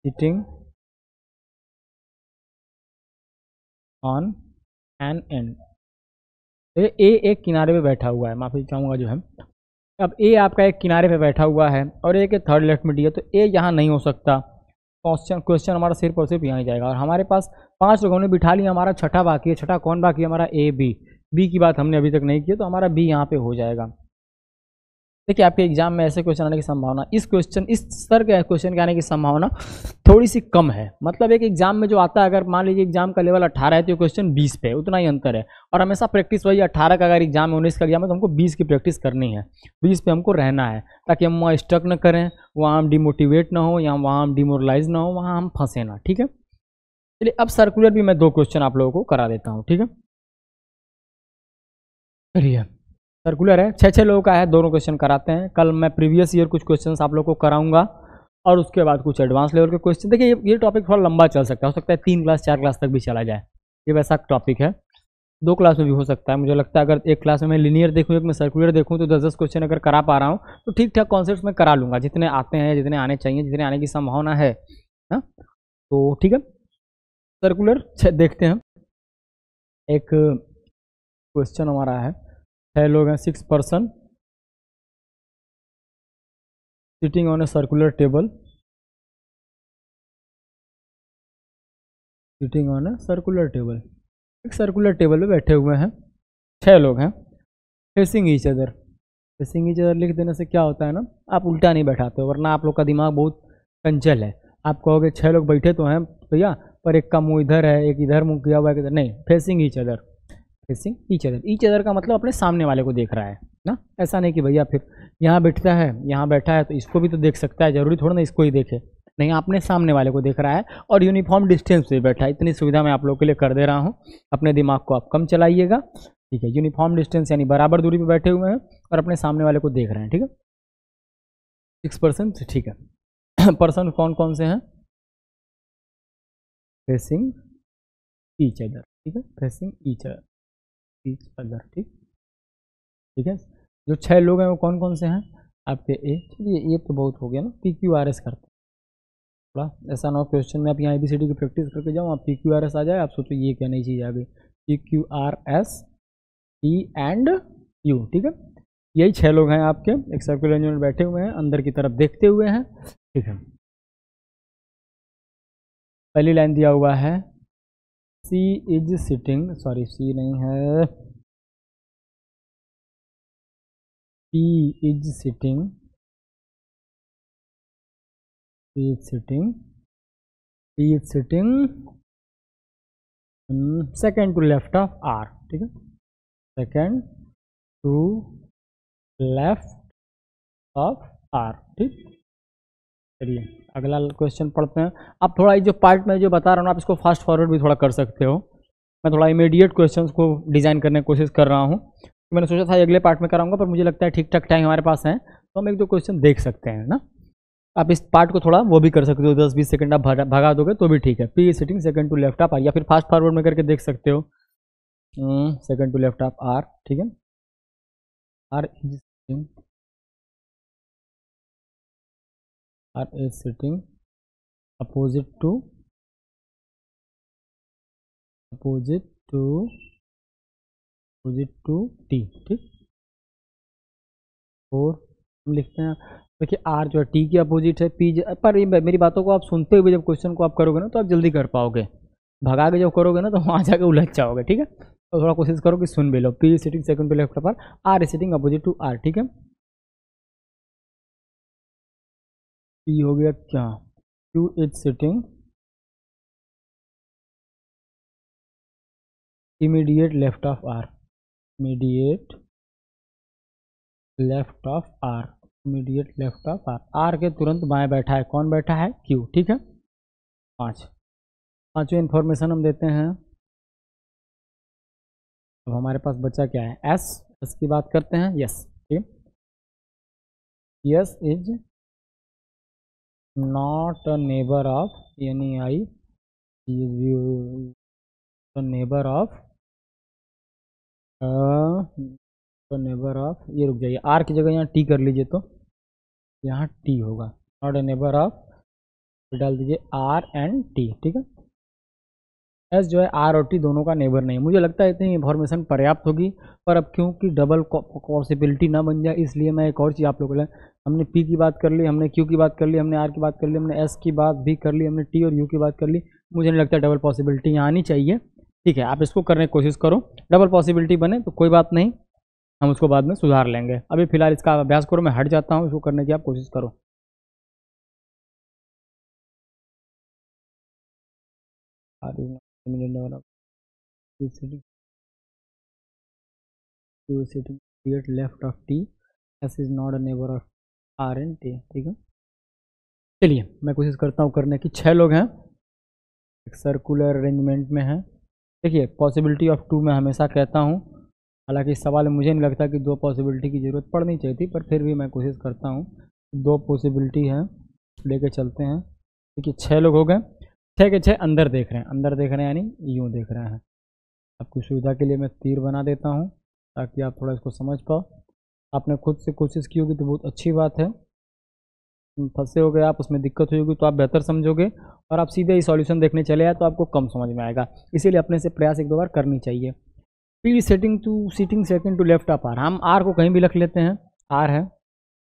sitting on an end, A एक किनारे पे बैठा हुआ है, माफ़ी चाहूँगा जो है। अब ए आपका एक किनारे पे बैठा हुआ है और ए के थर्ड लेफ्ट में डी है, तो ए यहाँ नहीं हो सकता। क्वेश्चन हमारा सिर्फ और सिर्फ यहाँ ही जाएगा। और हमारे पास 5 लोगों ने बिठा लिया, हमारा छठा बाकी है। छठा कौन बाकी है? हमारा ए बी की बात हमने अभी तक नहीं की, तो हमारा बी यहाँ पे हो जाएगा। देखिए आपके एग्जाम में ऐसे क्वेश्चन आने की संभावना, इस स्तर के क्वेश्चन के आने की संभावना थोड़ी सी कम है। मतलब एक एग्जाम में जो आता है, अगर मान लीजिए एग्जाम का लेवल 18 है तो क्वेश्चन 20 पे, उतना ही अंतर है। और हमेशा प्रैक्टिस वही 18 का अगर एग्जाम है, 19 का एग्जाम है, तो हमको 20 की प्रैक्टिस करनी है, 20 पे हमको रहना है, ताकि हम वहाँ स्टक न करें, वहाँ हम डिमोटिवेट ना हो, या वहाँ हम डिमोरलाइज ना हो, वहाँ हम फंसे ना। ठीक है, चलिए अब सर्कुलर भी मैं 2 क्वेश्चन आप लोगों को करा देता हूँ। ठीक है, चलिए सर्कुलर है, 6 लोगों का है, दोनों क्वेश्चन कराते हैं। कल मैं प्रीवियस ईयर कुछ क्वेश्चंस आप लोगों को कराऊंगा और उसके बाद कुछ एडवांस लेवल के क्वेश्चन। देखिए ये टॉपिक थोड़ा लंबा चल सकता है, हो सकता है 3 क्लास 4 क्लास तक भी चला जाए, ये वैसा टॉपिक है। 2 क्लास में भी हो सकता है, मुझे लगता है। अगर एक क्लास में मैं लीनियर देखूँ, एक में सर्कुलर देखूँ, तो 10-10 क्वेश्चन अगर करा पा रहा हूँ तो ठीक ठाक कॉन्सेप्ट में करा लूँगा, जितने आते हैं, जितने आने चाहिए, जितने आने की संभावना है ना। तो ठीक है, सर्कुलर देखते हैं। एक क्वेश्चन हमारा है, 6 लोग हैं, 6 person sitting on a circular table, sitting on a circular table, एक सर्कुलर टेबल पे बैठे हुए हैं, 6 लोग हैं, facing each other. Facing each other लिख देने से क्या होता है ना, आप उल्टा नहीं बैठाते हो, वरना आप लोग का दिमाग बहुत चंचल है। आप कहोगे 6 लोग बैठे तो हैं भैया, पर एक का मुंह इधर है, एक इधर मुंह किया हुआ है, नहीं, facing each other, facing each other. Each other का मतलब अपने सामने वाले को देख रहा है ना, ऐसा नहीं कि भैया फिर यहाँ बैठता है, यहाँ बैठा है तो इसको भी तो देख सकता है, जरूरी थोड़ा ना इसको ही देखे, नहीं, आपने सामने वाले को देख रहा है और यूनिफॉर्म डिस्टेंस पे बैठा है। इतनी सुविधा मैं आप लोग के लिए कर दे रहा हूँ, अपने दिमाग को आप कम चलाइएगा, ठीक है। यूनिफॉर्म डिस्टेंस यानी बराबर दूरी पे बैठे हुए हैं और अपने सामने वाले को देख रहे हैं, ठीक है। 6%, ठीक है। पर्सन कौन कौन से हैं, फेसिंग ईच अदर, ठीक है, फेसिंग ईच अदर, ठीक, ठीक है। जो 6 लोग हैं वो कौन कौन से हैं आपके, ए, चलिए ये तो बहुत हो गया ना, PQRS करते हैं थोड़ा, ऐसा ना हो क्वेश्चन में आप यहाँ ABCD की प्रैक्टिस करके जाओ, आप PQRS आ जाए, आप सोचो ये क्या नई चीज़ आ गई, PQRS P एंड U, ठीक है। यही 6 लोग हैं आपके, एक सर्कुलर अरेंजमेंट बैठे हुए हैं, अंदर की तरफ देखते हुए हैं, ठीक है। पहली लाइन दिया हुआ है, C is sitting, sorry C नहीं है, P is sitting, P is sitting, P is sitting second to left of R, ठीक है, second to left of R, ठीक। चलिए अगला क्वेश्चन पढ़ते हैं। आप थोड़ा जो पार्ट में जो बता रहा हूँ आप इसको फास्ट फॉरवर्ड भी थोड़ा कर सकते हो, मैं थोड़ा इमीडिएट क्वेश्चंस को डिज़ाइन करने की कोशिश कर रहा हूँ। मैंने सोचा था अगले पार्ट में कराऊंगा, पर मुझे लगता है ठीक ठाक टाइम हमारे पास है तो हम एक दो क्वेश्चन देख सकते हैं ना। आप इस पार्ट को थोड़ा वो भी कर सकते हो, 10-20 सेकंड आप भगा दोगे तो भी ठीक है। P sitting second to left of R, या फिर फास्ट फॉरवर्ड में करके देख सकते हो, second to left of R, ठीक है। R is sitting, R is sitting opposite to T, ठीक। और हम लिखते हैं, देखिए आर जो है टी की अपोजिट है, पी पर मेरी बातों को आप सुनते हुए जब क्वेश्चन को आप करोगे ना तो आप जल्दी कर पाओगे, भगा के जब करोगे ना तो वहाँ जाके उलझ जाओगे, ठीक है। तो थोड़ा कोशिश करो कि सुन भी लो। P sitting second to left पर, R sitting opposite to R, ठीक है। पी हो गया क्या, Q is sitting immediate left of R, immediate left of R, immediate left of R, R के तुरंत बाएं बैठा है, कौन बैठा है, क्यू, ठीक है। पांचवें इन्फॉर्मेशन हम देते हैं। अब हमारे पास बचा क्या है, एस, एस की बात करते हैं, यस, ठीक, yes is not a neighbour of, यानी आई नेबर ऑफ, नेबर ऑफ, ये रुक जाइए, आर की जगह यहाँ टी कर लीजिए तो यहाँ टी होगा, नॉट अ नेबर ऑफ, डाल दीजिए आर एंड टी, ठीक है। एस जो है आर और टी दोनों का नेबर नहीं है। मुझे लगता है इतनी इन्फॉर्मेशन पर्याप्त होगी, पर अब क्योंकि डबल पॉसिबिलिटी ना बन जाए इसलिए मैं एक और चीज़ आप लोगों को, हमने पी की बात कर ली, हमने क्यू की बात कर ली, हमने आर की बात कर ली, हमने एस की बात भी कर ली, हमने टी और यू की बात कर ली। मुझे नहीं लगता डबल पॉसिबिलिटी यहाँ आनी चाहिए, ठीक है। आप इसको करने की कोशिश करो, डबल पॉसिबिलिटी बने तो कोई बात नहीं, हम उसको बाद में सुधार लेंगे। अभी फिलहाल इसका अभ्यास करो, मैं हट जाता हूँ, इसको करने की आप कोशिश करो। Left of T, S is not a neighbour of R and T, ठीक है। चलिए मैं कोशिश करता हूँ करने की। 6 लोग हैं, एक सर्कुलर अरेंजमेंट में हैं। देखिए पॉसिबिलिटी ऑफ 2 मैं हमेशा कहता हूँ, हालांकि इस सवाल में मुझे नहीं लगता कि 2 पॉसिबिलिटी की ज़रूरत पड़नी चाहिए थी, पर फिर भी मैं कोशिश करता हूँ। 2 पॉसिबिलिटी हैं, लेके चलते हैं। देखिए 6 लोग हो गए, 6 के 6 अंदर देख रहे हैं, अंदर देख रहे हैं यानी यूँ देख रहे हैं। आपकी सुविधा के लिए मैं तीर बना देता हूँ ताकि आप थोड़ा इसको समझ पाओ। आपने खुद से कोशिश की होगी तो बहुत अच्छी बात है। फंसे हो गए आप, उसमें दिक्कत होगी तो आप बेहतर समझोगे, और आप सीधे ही सॉल्यूशन देखने चले आए तो आपको कम समझ में आएगा। इसीलिए अपने से प्रयास एक दो बार करनी चाहिए। P sitting second to left of R, हम आर को कहीं भी लिख लेते हैं, आर है,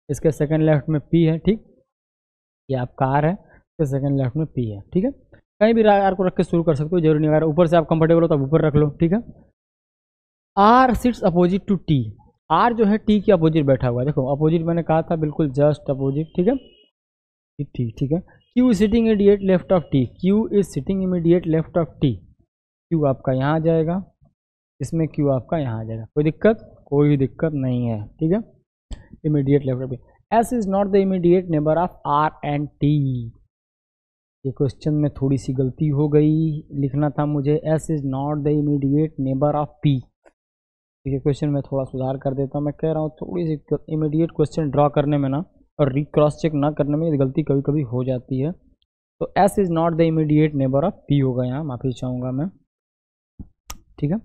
इसके सेकंड लेफ्ट में पी है, ठीक, ये आपका आर है, इसके सेकंड लेफ्ट में पी है, ठीक है। कहीं भी आर को रख के शुरू कर सकते हो, जरूरी नहीं, अगर ऊपर से आप कंफर्टेबल हो तो आप ऊपर रख लो, ठीक है। R sits opposite to T, R जो है टी के अपोजिट बैठा हुआ है, देखो अपोजिट मैंने कहा था, बिल्कुल जस्ट अपोजिट, ठीक है, ठीक है। Q is sitting immediate left of T, Q is sitting immediate left of T, Q आपका यहाँ आ जाएगा, इसमें क्यू आपका यहाँ आ जाएगा, कोई दिक्कत, कोई दिक्कत नहीं है, ठीक है। Immediate left of T, S is not the immediate neighbour of R and T, ये क्वेश्चन में थोड़ी सी गलती हो गई, लिखना था मुझे S is not the immediate neighbour of P, ठीक है। क्वेश्चन में थोड़ा सुधार कर देता हूँ, मैं कह रहा हूँ थोड़ी सी इमीडिएट क्वेश्चन ड्रॉ करने में ना और क्रॉस चेक ना करने में गलती कभी कभी हो जाती है। तो S is not the immediate neighbour of P होगा, यहाँ माफ़ी चाहूँगा मैं, ठीक है।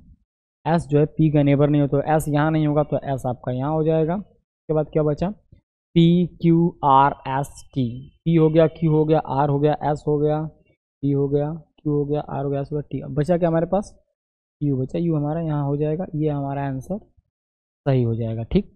एस जो है पी का नेबर नहीं हो, तो एस यहाँ नहीं होगा तो एस आपका यहाँ हो जाएगा। उसके बाद क्या बचा, P Q R S T, P हो गया, क्यू हो गया, आर हो गया, एस हो गया, पी हो गया, क्यू हो गया, आर हो गया, एस हो गया, टी। अब बचा क्या हमारे पास, यू बचा, यू हमारा यहाँ हो जाएगा, ये हमारा आंसर सही हो जाएगा, ठीक।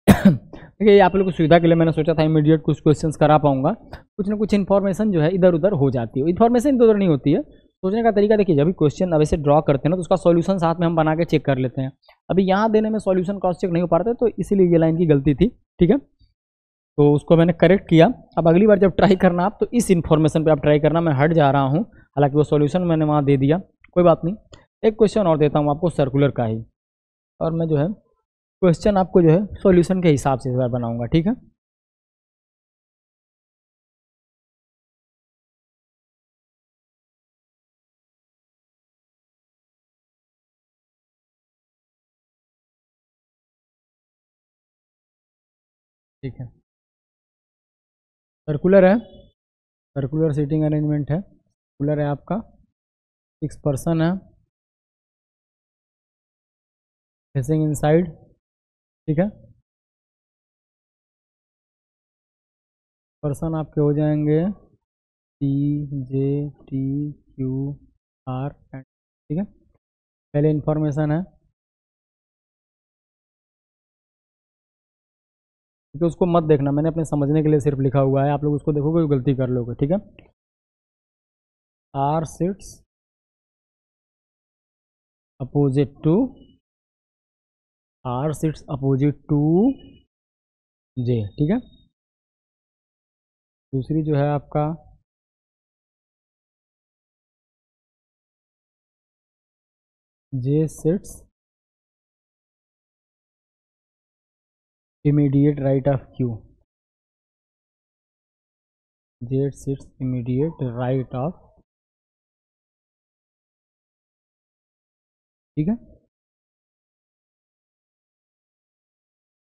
देखिए आप लोग को सुविधा के लिए मैंने सोचा था इमीडिएट कुछ क्वेश्चंस करा पाऊंगा, कुछ ना कुछ इन्फॉर्मेशन जो है इधर उधर हो जाती है, इन्फॉर्मेशन इधर उधर नहीं होती है, सोचने का तरीका देखिए, जब भी क्वेश्चन अब ऐसे ड्रॉ करते हैं ना तो उसका सॉल्यूशन साथ में हम बना के चेक कर लेते हैं, अभी यहाँ देने में सॉल्यूशन क्रॉस चेक नहीं हो पाते, तो इसीलिए ये लाइन की गलती थी, ठीक है। तो उसको मैंने करेक्ट किया। अब अगली बार जब ट्राई करना आप, तो इस इन्फॉर्मेशन पे आप ट्राई करना, मैं हट जा रहा हूँ, हालांकि वो सॉल्यूशन मैंने वहाँ दे दिया, कोई बात नहीं। एक क्वेश्चन और देता हूँ आपको सर्कुलर का ही, और मैं जो है क्वेश्चन आपको जो है सॉल्यूशन के हिसाब से इस बार बनाऊंगा, ठीक है। ठीक है, सर्कुलर है, सर्कुलर सीटिंग अरेंजमेंट है, सर्कुलर है आपका, 6 पर्सन है, फेसिंग इनसाइड, ठीक है। पर्सन आपके हो जाएंगे T J T Q R and, ठीक है। पहले इन्फॉर्मेशन है, ठीक है, उसको मत देखना, मैंने अपने समझने के लिए सिर्फ लिखा हुआ है, आप लोग उसको देखोगे तो गलती कर लोगे, ठीक है। R sits opposite to, R sits opposite to J, ठीक है। दूसरी जो है आपका J sits immediate right of Q, J sits immediate right of, ठीक है।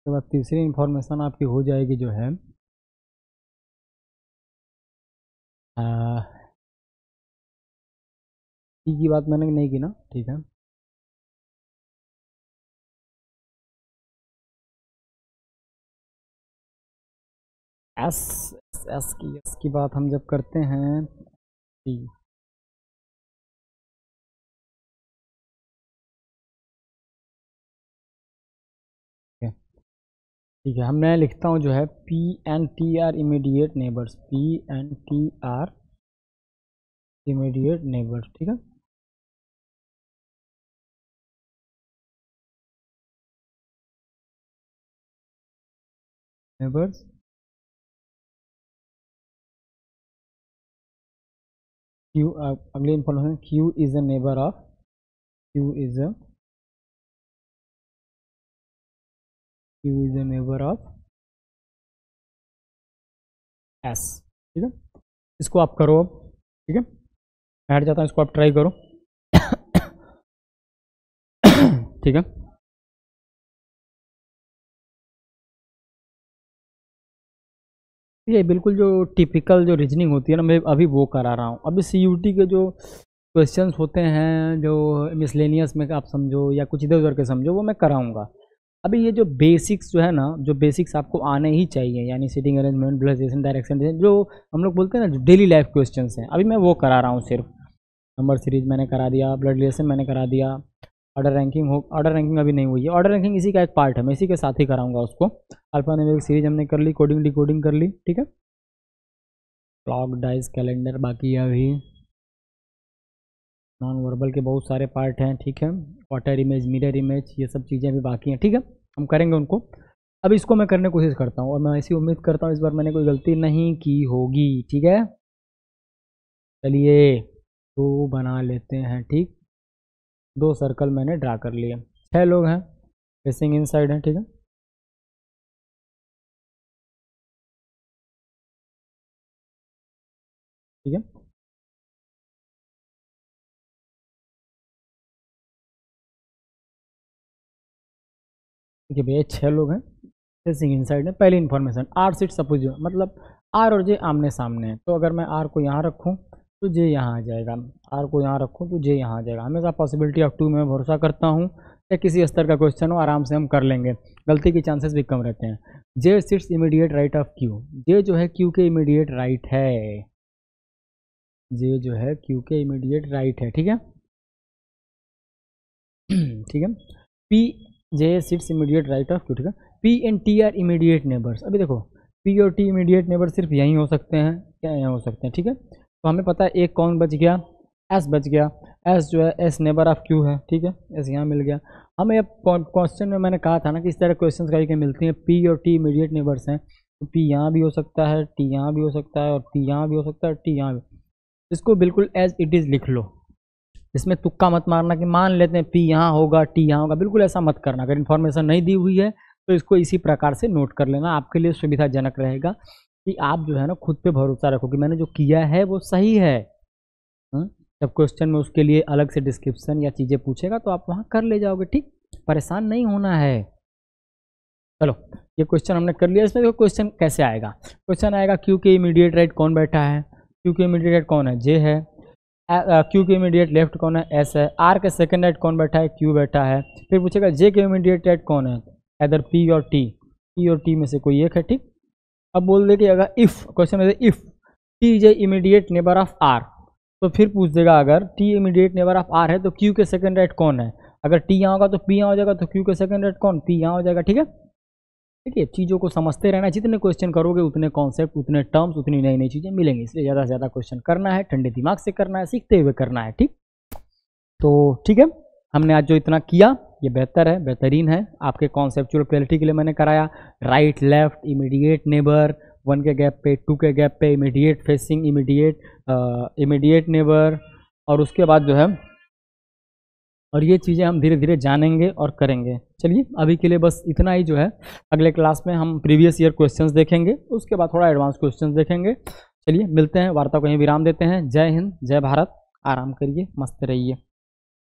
उसके बाद तीसरी इंफॉर्मेशन आपकी हो जाएगी जो है टी की बात मैंने नहीं की ना, ठीक है। एस एस की बात हम जब करते हैं, टी, ठीक है। हम मैं लिखता हूँ जो है P and T R immediate neighbours, P and T R immediate neighbours, ठीक है। नेबर्स, क्यू, अगली information, Q is a neighbour of, Q is a, Q is a neighbour of S, ठीक है। इसको आप करो अब, ठीक है, मैं हट जाता हूँ, इसको आप ट्राई करो। ठीक है, ये बिल्कुल जो टिपिकल जो रीजनिंग होती है ना, मैं अभी वो करा रहा हूँ। अभी सीयूटी के जो क्वेश्चंस होते हैं, जो मिसलेनियस में आप समझो या कुछ इधर उधर के समझो, वो मैं कराऊंगा। अभी ये जो बेसिक्स जो है ना, जो बेसिक्स आपको आने ही चाहिए, यानी seating arrangement, blood relation, direction, जो हम लोग बोलते हैं ना, जो डेली लाइफ क्वेश्चंस हैं, अभी मैं वो करा रहा हूँ सिर्फ। नंबर सीरीज मैंने करा दिया, ब्लड रिलेशन मैंने करा दिया, ऑर्डर रैंकिंग हो, ऑर्डर रैंकिंग अभी नहीं हुई है, ऑर्डर रैंकिंग इसी का एक पार्ट है, मैं इसी के साथ ही कराऊंगा उसको। अल्फा न्यूमेरिक सीरीज हमने कर ली, कोडिंग डिकोडिंग कर ली, ठीक है। क्लॉक, डाइस, कैलेंडर बाकी है अभी। नॉन वर्बल के बहुत सारे पार्ट हैं, ठीक है। वाटर इमेज, मिरर इमेज, ये सब चीज़ें अभी बाकी हैं, ठीक है, हम करेंगे उनको। अब इसको मैं करने की कोशिश करता हूँ और मैं ऐसी उम्मीद करता हूँ इस बार मैंने कोई गलती नहीं की होगी, ठीक है। चलिए तो बना लेते हैं, ठीक। 2 सर्कल मैंने ड्रा कर लिए, 6 लोग हैं, फेसिंग इनसाइड है, ठीक है। ठीक है, देखिए भैया 6 लोग हैं, फेसिंग इनसाइड है। पहली इन्फॉर्मेशन, आर सीट सपोज, मतलब आर और जे आमने सामने हैं, तो अगर मैं आर को यहाँ रखूँ तो जे यहाँ आ जाएगा, आर को यहाँ रखूँ तो जे यहाँ आ जाएगा। हमेशा पॉसिबिलिटी ऑफ 2 में भरोसा करता हूँ, या किसी स्तर का क्वेश्चन हो आराम से हम कर लेंगे, गलती के चांसेस भी कम रहते हैं। J sits immediate right of Q, J जो है क्यू के इमीडिएट राइट है, जे जो है क्यू के इमीडिएट राइट है, ठीक है। ठीक है, P J sits immediate right of Q, ठीक है। P and T R immediate neighbours. अभी देखो पी और टी इमीडिएट नेबर सिर्फ यहीं हो सकते हैं, क्या यहाँ हो सकते हैं, ठीक है। तो हमें पता है एक कौन बच गया, एस बच गया, एस जो है एस नेबर ऑफ क्यू है, ठीक है, एस यहाँ मिल गया। हमें अब क्वेश्चन में मैंने कहा था ना कि इस तरह क्वेश्चन कहीं मिलती हैं, पी और टी इमीडिएट नेबर्स हैं, तो पी यहाँ भी हो सकता है, टी यहाँ भी हो सकता है, और टी यहाँ भी हो सकता है, टी यहाँ भी। इसको बिल्कुल एज इट इज़ लिख लो, इसमें तुक्का मत मारना कि मान लेते हैं पी यहाँ होगा टी यहाँ होगा, बिल्कुल ऐसा मत करना। अगर इन्फॉर्मेशन नहीं दी हुई है तो इसको इसी प्रकार से नोट कर लेना, आपके लिए सुविधाजनक रहेगा कि आप जो है ना खुद पे भरोसा रखो कि मैंने जो किया है वो सही है। जब क्वेश्चन में उसके लिए अलग से डिस्क्रिप्शन या चीज़ें पूछेगा तो आप वहाँ कर ले जाओगे, ठीक, परेशान नहीं होना है। चलो ये क्वेश्चन हमने कर लिया। इसमें देखो क्वेश्चन कैसे आएगा, क्वेश्चन आएगा क्यू के इमीडिएट राइट कौन बैठा है, क्यू के इमीडिएट राइट कौन है, जे है। क्यू के इमीडिएट लेफ्ट कौन है, एस है। आर के सेकंड राइट कौन बैठा है, क्यू बैठा है। फिर पूछेगा जे के इमीडिएट राइट कौन है, इधर पी और टी, पी और टी में से कोई एक है, ठीक। अब बोल दे कि अगर इफ क्वेश्चन है if T is a immediate neighbour of R, तो फिर पूछ देगा अगर T immediate neighbour of R है तो क्यू के सेकंड राइट कौन है। अगर टी यहाँ होगा तो पी यहाँ हो जाएगा, तो क्यू के सेकंड राइट कौन, पी यहाँ हो जाएगा, ठीक है। देखिए चीज़ों को समझते रहना, जितने क्वेश्चन करोगे उतने कॉन्सेप्ट, उतने टर्म्स, उतनी नई नई चीज़ें मिलेंगी, इसलिए ज़्यादा से ज़्यादा क्वेश्चन करना है, ठंडे दिमाग से करना है, सीखते हुए करना है, ठीक। तो ठीक है, हमने आज जो इतना किया ये बेहतर है, बेहतरीन है। आपके कॉन्सेप्चुअल क्लैरिटी के लिए मैंने कराया राइट लेफ्ट, इमीडिएट नेबर, 1 के गैप पे, 2 के गैप पे, इमीडिएट फेसिंग, इमीडिएट नेबर, और उसके बाद जो है, और ये चीज़ें हम धीरे धीरे जानेंगे और करेंगे। चलिए अभी के लिए बस इतना ही जो है, अगले क्लास में हम प्रीवियस ईयर क्वेश्चंस देखेंगे, उसके बाद थोड़ा एडवांस क्वेश्चंस देखेंगे। चलिए मिलते हैं, वार्ता को यहीं विराम देते हैं। जय हिंद, जय भारत, आराम करिए, मस्त रहिए।